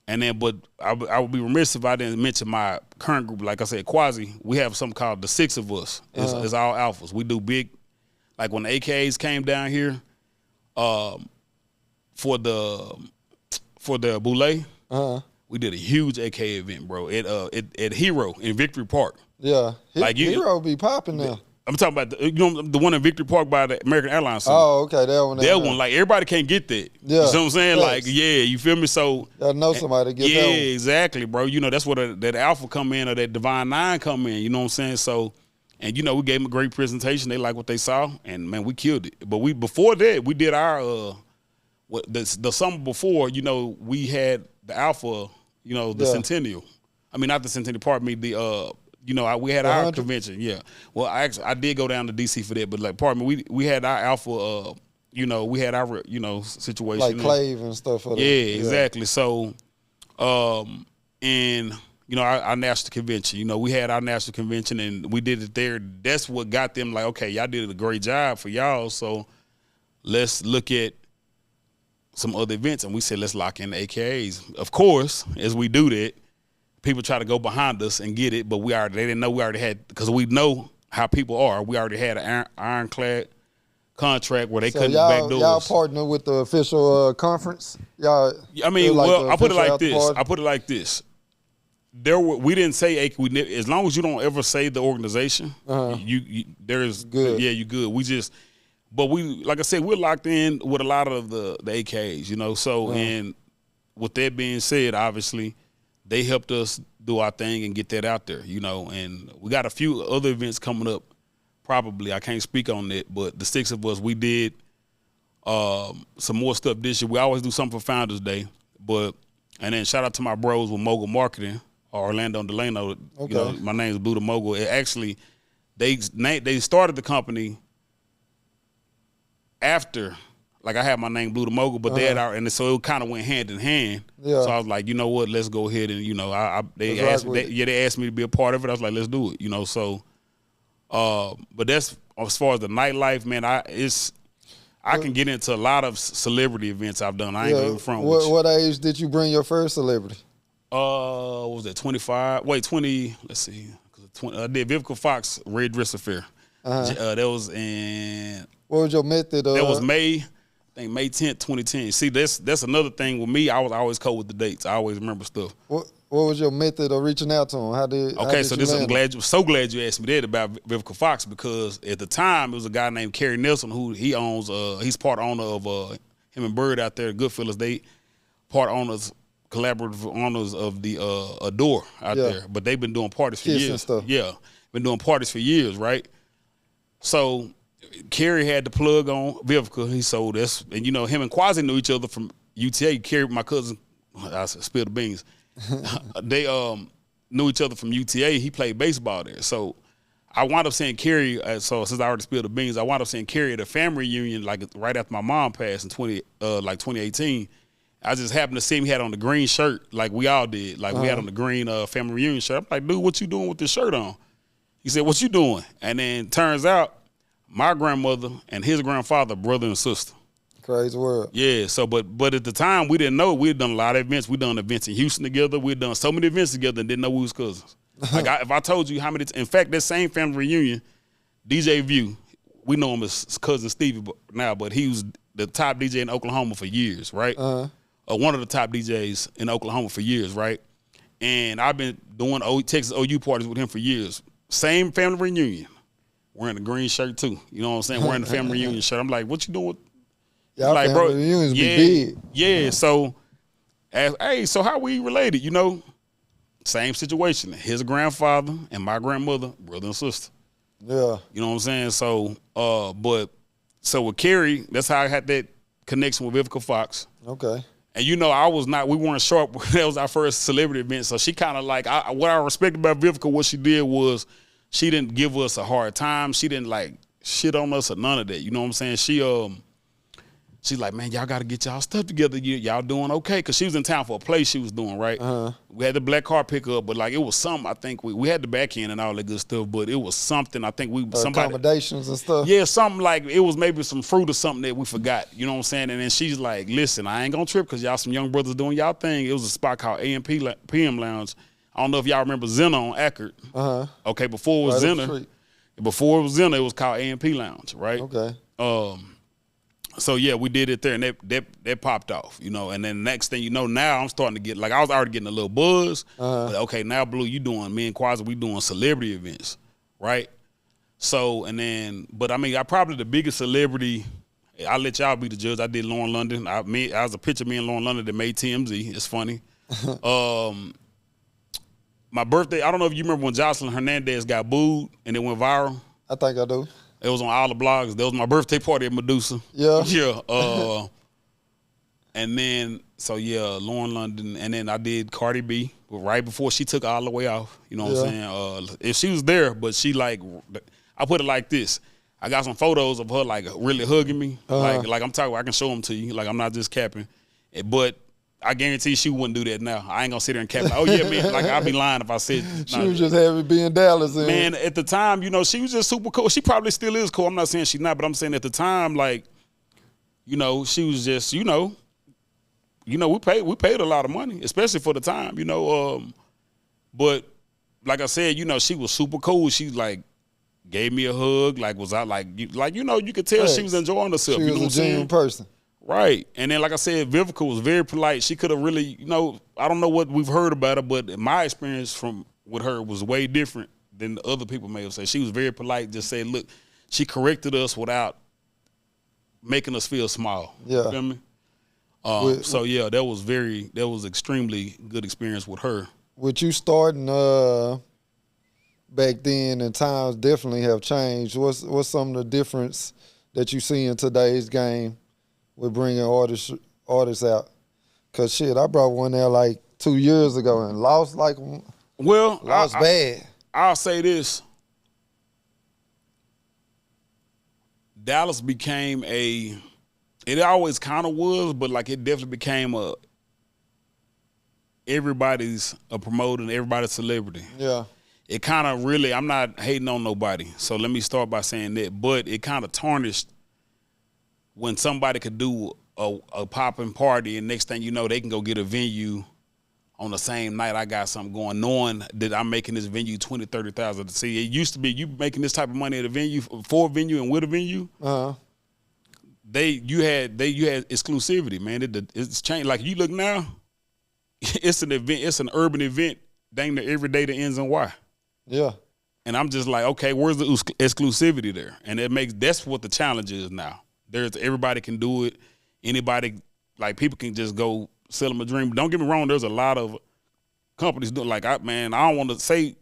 And then, but I would be remiss if I didn't mention my current group. Like I said, Quasi, we have something called the Six of Us. It's all alphas. We do big, like when the AKAs came down here, for the Boule, we did a huge AK event, bro. At Hero in Victory Park. Yeah, like Hero be popping now. I'm talking about the one in Victory Park by the American Airlines Center. Oh, okay, that one. That one, like everybody can't get that. Yeah, you know what I'm saying? Thanks. Like, yeah, you feel me? So I know somebody to get yeah, that one. exactly, bro. You know that's where that Alpha come in or that Divine Nine come in. You know what I'm saying? So, and you know we gave them a great presentation. They like what they saw, and man, we killed it. But before that we did our the summer before. You know we had the Alpha. You know the Centennial. I mean not the Centennial. Pardon me. The you know, we had our convention, yeah. Well, I did go down to DC for that, but like, pardon me, we had our Alpha, you know, we had our, you know, situation. Like Clave and stuff. Yeah, exactly. So, and, you know, our national convention, you know, we had our national convention and we did it there. That's what got them like, okay, y'all did a great job for y'all, so let's look at some other events. And we said, let's lock in the AKAs. Of course, as we do that, people try to go behind us and get it, but they didn't know we already had, because we know how people are. We already had an ironclad contract where they couldn't back doors. Y'all partner with the official conference? Y'all. I mean, well, I put it like this. We didn't say as long as you don't ever say the organization, there's good. Yeah, you good. But we, like I said, we're locked in with a lot of the AKs, you know. So, and with that being said, obviously, they helped us do our thing and get that out there, you know. And we got a few other events coming up. Probably I can't speak on that, but the Six of Us, we did some more stuff this year. We always do something for Founders Day, and then shout out to my bros with Mogul Marketing, Orlando and Delano. Okay. You know, my name is Blue the Mogul. It actually, they started the company after. Like I had my name Blue the Mogul, but they had and so it kind of went hand in hand. Yeah. So I was like, you know what, let's go ahead and, you know, they asked me to be a part of it. I was like, let's do it, you know. So, but that's as far as the nightlife, man. I can get into a lot of celebrity events I've done. I ain't even front with you. What age did you bring your first celebrity? What was that? 25? Wait, 20. Let's see. I did Vivica Fox Red Dress Affair. That was in. What was your method? That was May. I think May 10th, 2010. See, that's another thing with me. I was always cold with the dates. I always remember stuff. What was your method of reaching out to them? I'm so glad you asked me that about Vivica Fox, because at the time it was a guy named Kerry Nelson who he owns. He's part owner of him and Bird out there at Goodfellas. They part owners, collaborative owners of the Adore out there. But they've been doing parties for years. And stuff. Yeah, been doing parties for years, right? So Kerry had the plug on Vivica. He sold us, and you know him and Quasi knew each other from UTA. Kerry, my cousin, I spilled the beans. They knew each other from UTA. He played baseball there, so I wound up seeing Kerry. So since I already spilled the beans, I wound up seeing Kerry at a family reunion, like right after my mom passed in 2018. I just happened to see him. He had on the green shirt, like we all did. Like we had on the green family reunion shirt. I'm like, dude, what you doing with this shirt on? He said, what you doing? And then turns out my grandmother and his grandfather, brother and sister. Crazy world. Yeah, so but at the time we didn't know. We had done a lot of events. We done events in Houston together. We had done so many events together and didn't know we was cousins. Like if I told you how many, in fact, that same family reunion, DJ View, we know him as cousin Stevie now, but he was the top DJ in Oklahoma for years, right? One of the top DJs in Oklahoma for years, right? And I've been doing Texas OU parties with him for years. Same family reunion. Wearing the green shirt too. You know what I'm saying? Wearing the family reunion shirt. I'm like, what you doing? Y'all like, family reunions be big. Yeah. So, so how we related? You know, same situation. His grandfather and my grandmother, brother and sister. Yeah. You know what I'm saying? So, so with Kerry, that's how I had that connection with Vivica Fox. Okay. And you know, we weren't sharp. That was our first celebrity event. So she kind of like, what I respect about Vivica, what she did was, she didn't give us a hard time. She didn't like shit on us or none of that. You know what I'm saying? She's like, man, y'all got to get y'all stuff together. Y'all doing okay? Because she was in town for a play she was doing, right? We had the black car pickup, but like it was something. I think we had the back end and all that good stuff, but it was something. I think somebody accommodations and stuff. Yeah, something like it was maybe some fruit or something that we forgot. You know what I'm saying? And then she's like, listen, I ain't gonna trip because y'all some young brothers doing y'all thing. It was a spot called PM Lounge. I don't know if y'all remember Zena on Ackerd. Okay, before it was Zena. Before it was Zena, it was called A&P Lounge, right? Okay. So yeah, we did it there, and that popped off, you know. And then next thing you know, now I'm starting to get like I was already getting a little buzz. But okay, now Blue, you doing me and Quasi, we doing celebrity events, right? So and then, but I mean, I probably the biggest celebrity. I'll let y'all be the judge. I did Lauren London. I was a picture of me and Lauren London that made TMZ. It's funny. My birthday. I don't know if you remember when Jocelyn Hernandez got booed and it went viral. I think I do. It was on all the blogs. That was my birthday party at Medusa. Yeah. Yeah. And then, so yeah, Lauren London. And then I did Cardi B right before she took all the way off. You know what I'm saying? If she was there, but she like, I put it like this. I got some photos of her like really hugging me. Like I'm talking, I can show them to you. Like I'm not just capping. But I guarantee she wouldn't do that now. I ain't gonna sit there and cap. Oh yeah, man. Like I'd be lying if I said she was just happy being Dallas. Man, at the time, you know, she was just super cool. She probably still is cool. I'm not saying she's not, but I'm saying at the time, like, you know, she was just, you know, we paid a lot of money, especially for the time, you know. But like I said, you know, she was super cool. She like gave me a hug. Like was I like you know, you could tell she was enjoying herself. She was a genuine person. Right. And then, like I said, Vivica was very polite. She could have really, you know, I don't know what we've heard about her, but my experience with her was way different than the other people may have said. She was very polite, just said, look, she corrected us without making us feel small. Yeah. You feel me? So, yeah, that was extremely good experience with her. With you starting back then and times definitely have changed, what's some of the difference that you see in today's game? We're bringing artists out. Cause shit, I brought one there like 2 years ago and lost bad. I'll say this. Dallas became it always kind of was, but like it definitely became everybody's a promoter and everybody's a celebrity. Yeah. It kind of really, I'm not hating on nobody. So let me start by saying that, but it kind of tarnished when somebody could do a popping party and next thing you know, they can go get a venue on the same night I got something going, knowing that I'm making this venue $20,000, $30,000 to see. It used to be you making this type of money at a venue, for a venue and with a venue. You had exclusivity, man. It's changed. Like you look now, it's an event, it's an urban event, dang near every day that ends in Y. Yeah. And I'm just like, okay, where's the exclusivity there? And that's what the challenge is now. Everybody can do it. Anybody, like people can just go sell them a dream. But don't get me wrong, there's a lot of companies doing I don't want to say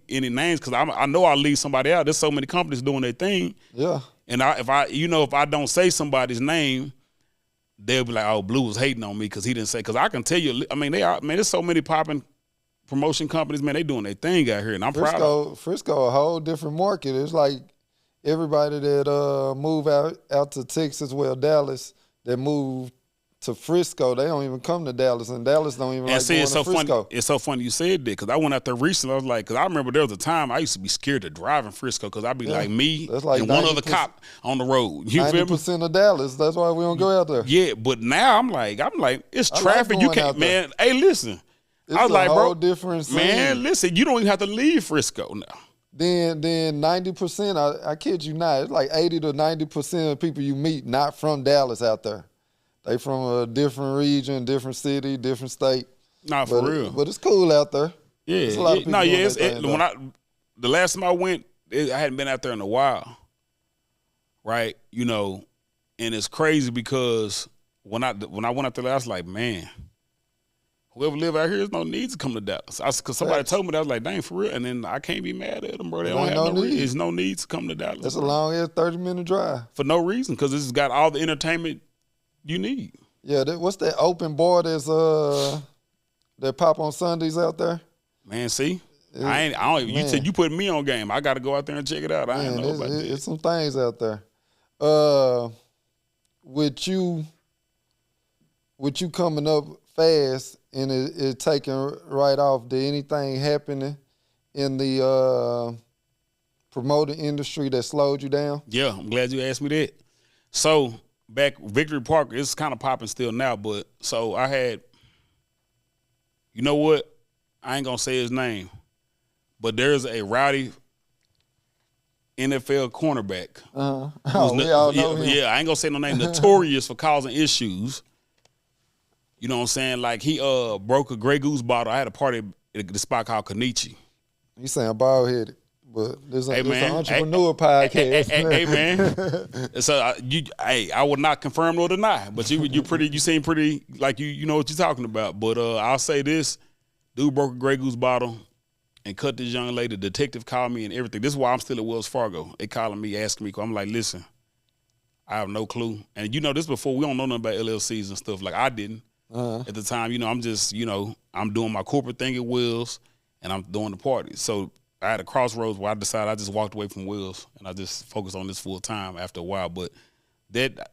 any names because I know I'll leave somebody out. There's so many companies doing their thing. Yeah. And if I don't say somebody's name, they'll be like, oh, Blue was hating on me because he didn't say. Because I can tell you, I mean, there's so many popping promotion companies, man, they doing their thing out here, and I'm proud of it. Frisco, a whole different market. It's like everybody that move out to Texas, Dallas, that move to Frisco, they don't even come to Dallas, and Dallas don't even like going to Frisco. It's so funny you said that because I went out there recently. I was like, because I remember there was a time I used to be scared to drive in Frisco because I'd be like me and one other cop on the road. You 90% of Dallas. That's why we don't go out there. Yeah, but now I'm like, it's traffic. You can't, man. Hey, listen. It's I was like, bro, different scene. Man, listen, you don't even have to leave Frisco now. Then 90%, I kid you not, it's like 80 to 90% of people you meet not from Dallas out there. They from a different region, different city, different state. Nah, for real. But it's cool out there. Yeah. There's a lot of people the last time I went, I hadn't been out there in a while. Right? You know, and it's crazy because when I went out there, I was like, man, whoever live out here, there's no need to come to Dallas. Because somebody told me that, I was like, dang, for real. And then I can't be mad at them, bro. They don't have no reason. There's no need to come to Dallas. It's a long-ass 30-minute drive. For no reason, because it's got all the entertainment you need. Yeah, what's that open bar that pop on Sundays out there? Man, see? You said you put me on game. I got to go out there and check it out. I ain't know about that. It's some things out there. with you coming up fast and it taking right off, did anything happen in the promoting industry that slowed you down? Yeah, I'm glad you asked me that. So back Victory Park, it's kind of popping still now, but so I had, you know what? I ain't gonna say his name, but there's a rowdy NFL cornerback. Oh, we all know him. Yeah, I ain't gonna say no name. Notorious for causing issues. You know what I'm saying? Like he broke a Grey Goose bottle. I had a party at the spot called Kenichi. You saying bald headed, but this is an entrepreneur podcast. Hey man. So I would not confirm nor deny, but you seem pretty like you know what you're talking about. But I'll say this: dude broke a Grey Goose bottle and cut this young lady. The detective called me and everything. This is why I'm still at Wells Fargo. They calling me, asking me. I'm like, listen, I have no clue. And you know this before, we don't know nothing about LLCs and stuff. Like I didn't at the time. You know, I'm just, you know, I'm doing my corporate thing at Wells and I'm doing the party. So I had a crossroads where I decided I just walked away from Wells and I just focused on this full time after a while. But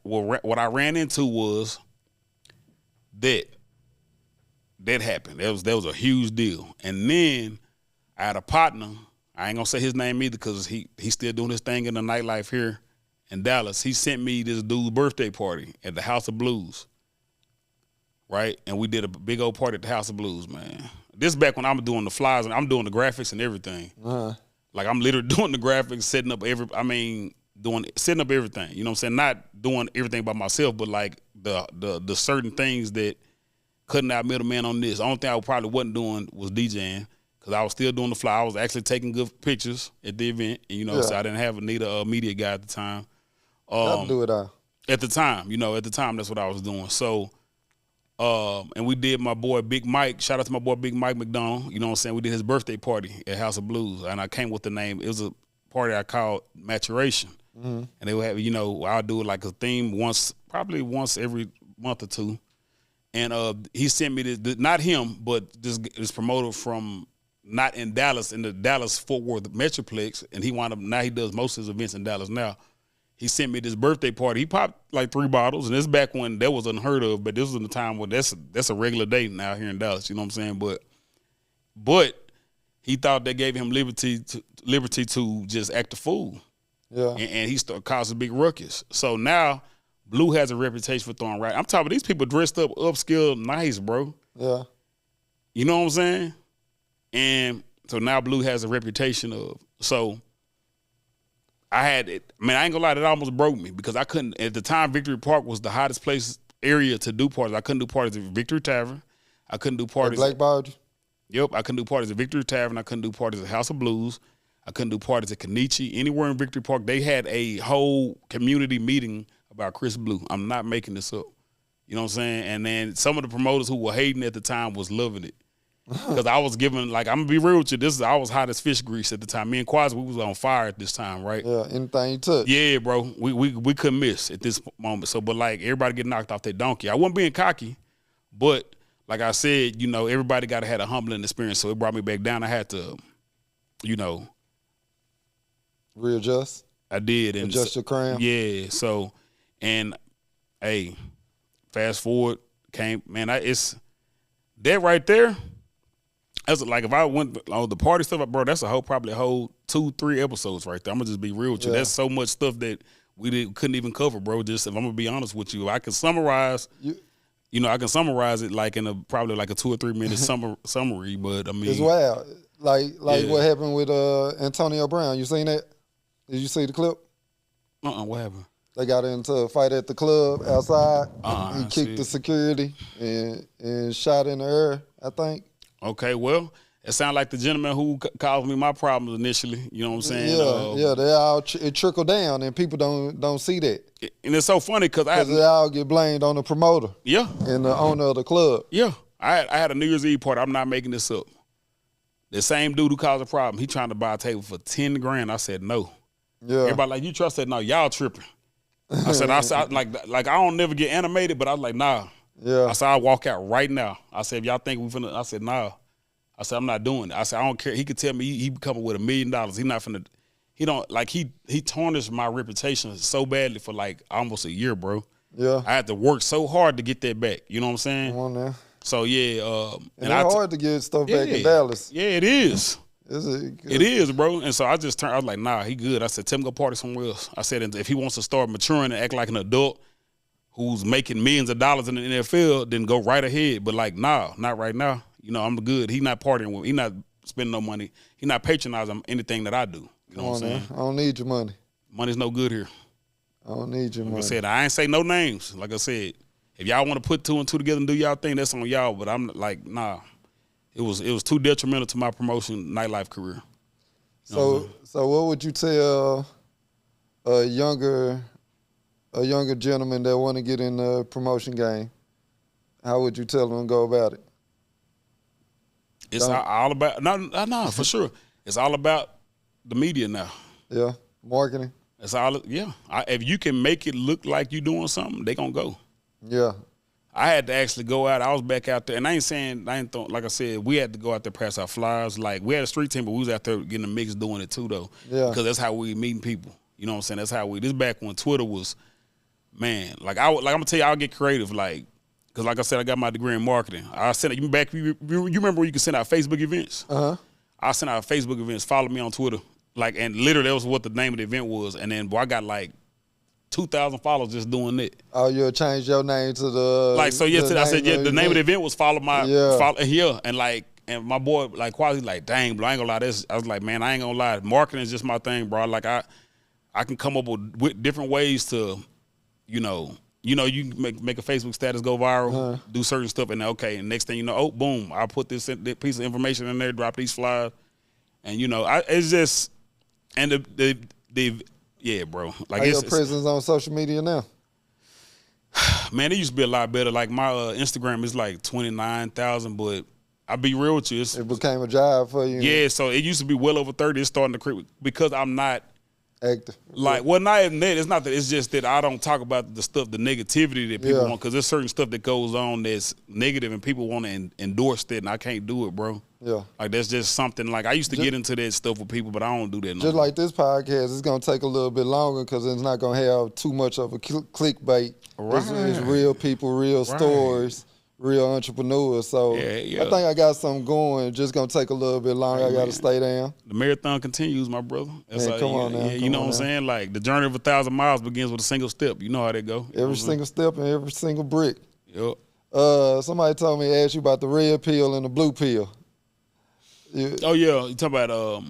what I ran into was that happened. That was a huge deal. And then I had a partner. I ain't gonna say his name either because he's still doing his thing in the nightlife here in Dallas. He sent me this dude's birthday party at the House of Blues, right? And we did a big old party at the House of Blues, man. This back when I'm doing the flyers and I'm doing the graphics and everything. Like I'm literally doing the graphics, setting up everything. You know what I'm saying? Not doing everything by myself, but like the certain things that cutting out middleman on this. The only thing I probably wasn't doing was DJing. Because I was still doing the fly. I was actually taking good pictures at the event. And, you know, so I didn't need a media guy at the time. I'll do it all. At the time, that's what I was doing. So, and we did my boy Big Mike. Shout out to my boy Big Mike McDonald. You know what I'm saying? We did his birthday party at House of Blues. And I came with the name. It was a party I called Maturation. And they would have, you know, I'll do it like a theme probably once every month or two. And he sent me this, not him, but this promoter from, not in Dallas, in the Dallas-Fort Worth Metroplex, and now he does most of his events in Dallas now. He sent me this birthday party. He popped like 3 bottles, and this is back when that was unheard of, but this was in the time when that's a regular day now here in Dallas, you know what I'm saying? But he thought that gave him liberty to just act a fool. Yeah. And he started causing big ruckus. So now Blue has a reputation for throwing right. I'm talking about these people dressed up, upscale, nice, bro. Yeah. You know what I'm saying? And so now Blue has a reputation of, so I had it. I mean, I ain't gonna lie, that almost broke me because I couldn't, at the time, Victory Park was the hottest area to do parties. I couldn't do parties at Victory Tavern. I couldn't do parties. At Blackbird? Yep, I couldn't do parties at Victory Tavern. I couldn't do parties at House of Blues. I couldn't do parties at Kenichi. Anywhere in Victory Park, they had a whole community meeting about Chris Blue. I'm not making this up. You know what I'm saying? And then some of the promoters who were hating at the time was loving it. Because I was giving, like, I'm going to be real with you, I was hot as fish grease at the time. Me and Quasi, we was on fire at this time, right? Yeah, anything you touch. Yeah, bro. We couldn't miss at this moment. So, but, like, everybody get knocked off their donkey. I wasn't being cocky, but, like I said, you know, everybody got to have a humbling experience. So it brought me back down. I had to, you know. Readjust? I did. And adjust your crown? Yeah. So, and, hey, fast forward, it's that right there. That's like if I went on the party stuff, bro, that's probably a whole 2-3 episodes right there. I'm gonna just be real with you. That's so much stuff that we couldn't even cover, bro. Just if I'm gonna be honest with you, I can summarize. I can summarize it like in probably like a 2 or 3 minute summary. But I mean, it's wild. Like what happened with Antonio Brown. You seen that? Did you see the clip? What happened? They got into a fight at the club outside. He kicked the security and shot in the air, I think. Okay, well, it sounded like the gentleman who caused me my problems initially. You know what I'm saying? Yeah, they all it trickled down, and people don't see that. And it's so funny because they all get blamed on the promoter. Yeah. And the owner of the club. Yeah, I had a New Year's Eve party. I'm not making this up. The same dude who caused the problem, he trying to buy a table for $10,000. I said no. Yeah. Everybody like, you trust that? No, y'all tripping. I said like I don't never get animated, but I was like, nah. Yeah. I said, I'll walk out right now. I said, if y'all think we finna, I said, nah. I said, I'm not doing it. I said, I don't care. He could tell me he coming with $1 million. He not finna, he don't, like, he tarnished my reputation so badly for like almost a year, bro. Yeah. I had to work so hard to get that back. You know what I'm saying? Come on now. So yeah, and it's hard to get stuff back in Dallas. Yeah, it is. It is, bro. And so I was like, nah, he good. I said, tell him to go party somewhere else. I said, if he wants to start maturing and act like an adult who's making millions of dollars in the NFL, then go right ahead. But like, nah, not right now. You know, I'm good. He not partying with me. He not spending no money. He not patronizing anything that I do. You know what I'm saying? I don't need your money. Money's no good here. I don't need your money. Like I said, I ain't say no names. Like I said, if y'all want to put 2 and 2 together and do y'all thing, that's on y'all. But I'm like, nah. It was too detrimental to my promotion nightlife career. So what would you tell a younger gentleman that want to get in the promotion game? How would you tell them to go about it? It's all about no, for sure. It's all about the media now. Yeah, marketing. It's all if you can make it look like you doing something, they gonna go. Yeah. I had to actually go out. I was back out there, and like I said, we had to go out there, pass our flyers. Like, we had a street team, but we was out there getting the mix doing it too, though. Yeah. Because that's how we meeting people. You know what I'm saying? That's how this back when Twitter was, man, I'm gonna tell you, I'll get creative, like, because like I said, I got my degree in marketing. I sent it, you remember where you can send out Facebook events? Uh-huh. I sent out Facebook events, follow me on Twitter. Like, and literally that was what the name of the event was. And then, boy, I got like 2,000 followers just doing it. Oh, you'll change your name to the I said the name of the event was follow my and my boy like Quasi like, dang, bro, I ain't gonna lie, I was like, man, I ain't gonna lie, marketing is just my thing, bro. Like I can come up with different ways to, you make a Facebook status go viral, do certain stuff, and and next thing you know, oh boom, I put this piece of information in there, drop these flyers, and it's just and the yeah, bro. Like, your presence on social media now? Man, it used to be a lot better. Like, my Instagram is like 29,000, but I'll be real with you. It became a job for you. Yeah, so it used to be well over 30. It's starting to creep because I'm not active. Like, well, not even that. It's not that. It's just that I don't talk about the stuff, the negativity that people want, because there's certain stuff that goes on that's negative and people want to endorse that, and I can't do it, bro. Yeah. Like, that's just something, like, I used to get into that stuff with people, but I don't do that no more. Just more. like this podcast, it's going to take a little bit longer because it's not going to have too much of a clickbait. Right. It's real people, real stories, real entrepreneurs. So I think I got something going. It's just going to take a little bit longer. I got to stay down. The marathon continues, my brother. That's man, come on now. You know what I'm saying? Like, the journey of 1,000 miles begins with a single step. You know how that go. Every single step and every single brick. Yep. Somebody told me to ask you about the red pill and the blue pill. Yeah. Oh, yeah. You talk about,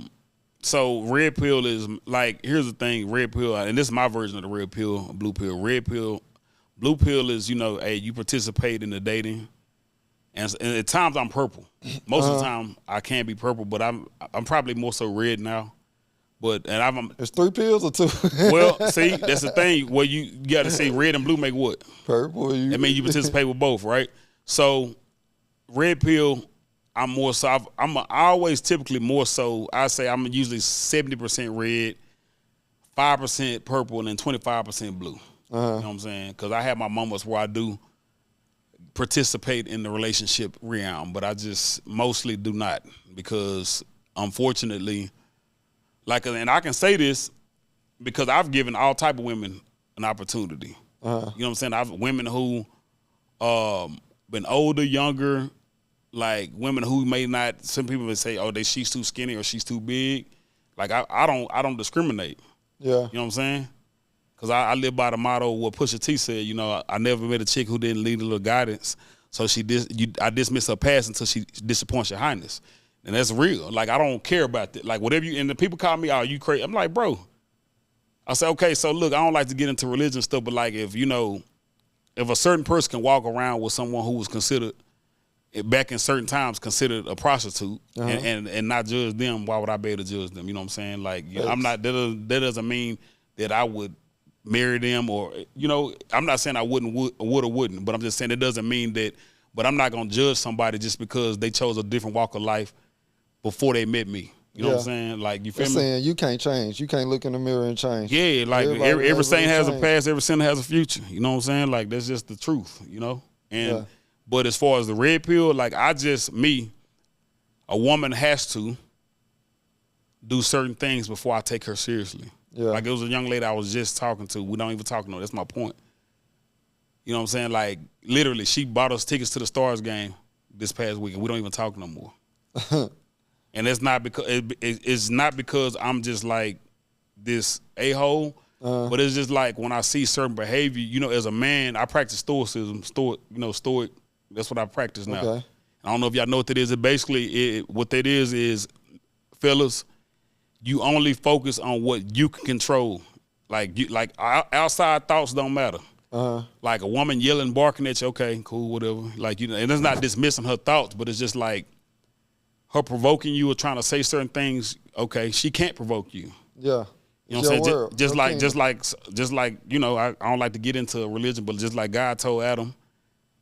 so red pill is, like, here's the thing, red pill, and this is my version of the red pill, blue pill. Red pill, blue pill is, hey, you participate in the dating, and at times I'm purple. Most of the time I can be purple, but I'm probably more so red now. But it's 3 pills or 2? Well, see, that's the thing. Well, you got to say red and blue make what? Purple. I mean, you participate with both, right? So red pill, I'm more so. I always typically more so. I say I'm usually 70% red, 5% purple, and then 25% blue. You know what I'm saying? Because I have my moments where I do participate in the relationship realm, but I just mostly do not, because unfortunately, like, and I can say this because I've given all type of women an opportunity. You know what I'm saying? I've women who been older, younger, like women who may not. Some people would say, "Oh, she's too skinny or she's too big." Like, I don't discriminate. Yeah, you know what I'm saying? Because I live by the motto what Pusha T said. I never met a chick who didn't need a little guidance. So I dismiss her past until she disappoints your highness. And that's real. Like, I don't care about that. Like, whatever and the people call me, "Oh, you crazy." I'm like, bro. I say, okay, so look, I don't like to get into religion stuff, but like, if a certain person can walk around with someone who was considered, back in certain times, considered a prostitute and not judge them, why would I be able to judge them? You know what I'm saying? Like, I'm not, that doesn't mean that I would marry them, or, I'm not saying I would or wouldn't, but I'm just saying it doesn't mean that, but I'm not going to judge somebody just because they chose a different walk of life before they met me. You know what I'm saying? Like, you feel me? Saying you can't change. You can't look in the mirror and change. Yeah, like, every saint has a past, every sinner has a future. You know what I'm saying? Like, that's just the truth, And but as far as the red pill, like, a woman has to do certain things before I take her seriously. Yeah. Like, it was a young lady I was just talking to. We don't even talk no. That's my point. You know what I'm saying? Like, literally, she bought us tickets to the Stars game this past weekend. We don't even talk no more. And it's not because I'm just like this a-hole, but it's just like when I see certain behavior, you know, as a man, I practice stoicism, stoic. That's what I practice now. Okay. I don't know if y'all know what that is. What that is, fellas, you only focus on what you can control. Like outside thoughts don't matter. Like a woman yelling, barking at you, okay, cool, whatever. Like, you know, and it's not dismissing her thoughts, but it's just like her provoking you or trying to say certain things. Okay, she can't provoke you. Yeah. You know what I'm saying? Just like, you know, I don't like to get into religion, but just like God told Adam,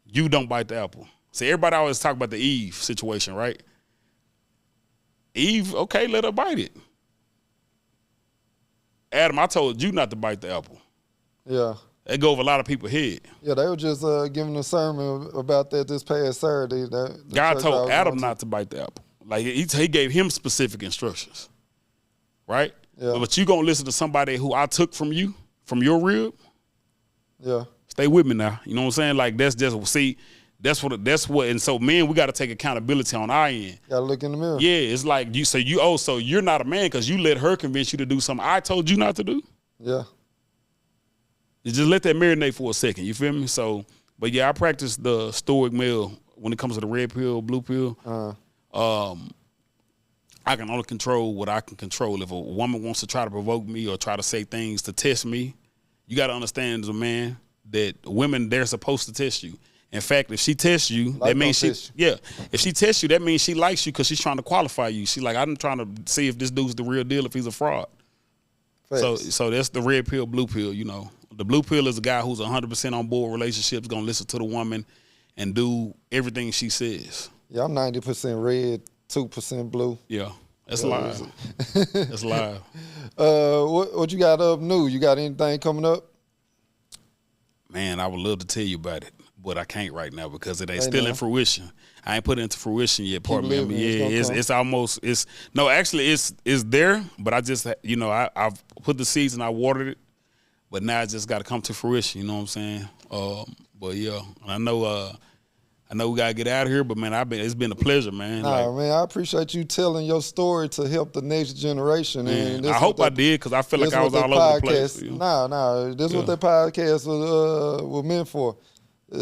you don't bite the apple. See, everybody always talk about the Eve situation, right? Eve, okay, let her bite it. Adam, I told you not to bite the apple. Yeah. That go over a lot of people's head. Yeah, they were just giving a sermon about that this past Saturday. God told Adam not to bite the apple. Like, he gave him specific instructions, right? Yeah. But you gonna listen to somebody who I took from you, from your rib? Yeah. Stay with me now. You know what I'm saying? Like, that's what. And so, men, we got to take accountability on our end. Gotta look in the mirror. Yeah, it's like so you're not a man because you let her convince you to do something I told you not to do. Yeah. You just let that marinate for a second. You feel me? So, but yeah, I practice the stoic male when it comes to the red pill, blue pill. I can only control what I can control. If a woman wants to try to provoke me or try to say things to test me, you got to understand as a man that women, they're supposed to test you. In fact, if she tests you, that means if she tests you, that means she likes you because she's trying to qualify you. She's like, I'm trying to see if this dude's the real deal, if he's a fraud. Facts. So that's the red pill, blue pill, you know. The blue pill is a guy who's 100% on board relationships, going to listen to the woman and do everything she says. Yeah, I'm 90% red, 2% blue. Yeah, that's live. That's live. What you got up new? You got anything coming up? Man, I would love to tell you about it, but I can't right now because it ain't still in fruition. I ain't put it into fruition yet. Pardon me. It's there, but I just, you know, I've put the seeds and I watered it, but now it just got to come to fruition. You know what I'm saying? But yeah, I know we gotta get out of here, but man, it's been a pleasure, man. Man, I appreciate you telling your story to help the next generation. Man, I hope I did because I feel like I was all over the place. You know? This is what that podcast was meant for.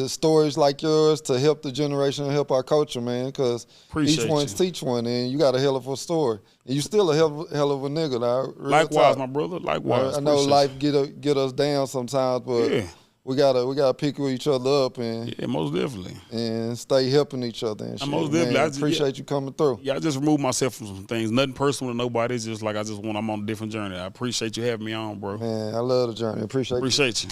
Stories like yours to help the generation and help our culture, man, because each one's teach one, and you got a hell of a story. And you still a hell of a nigga, now. Likewise, my brother. Likewise. I know life get us down sometimes, but we gotta pick each other up and most definitely, and stay helping each other. And shit. Most definitely, I appreciate you coming through. Yeah, I just removed myself from some things. Nothing personal to nobody. It's just like I'm on a different journey. I appreciate you having me on, bro. Man, I love the journey. Appreciate you.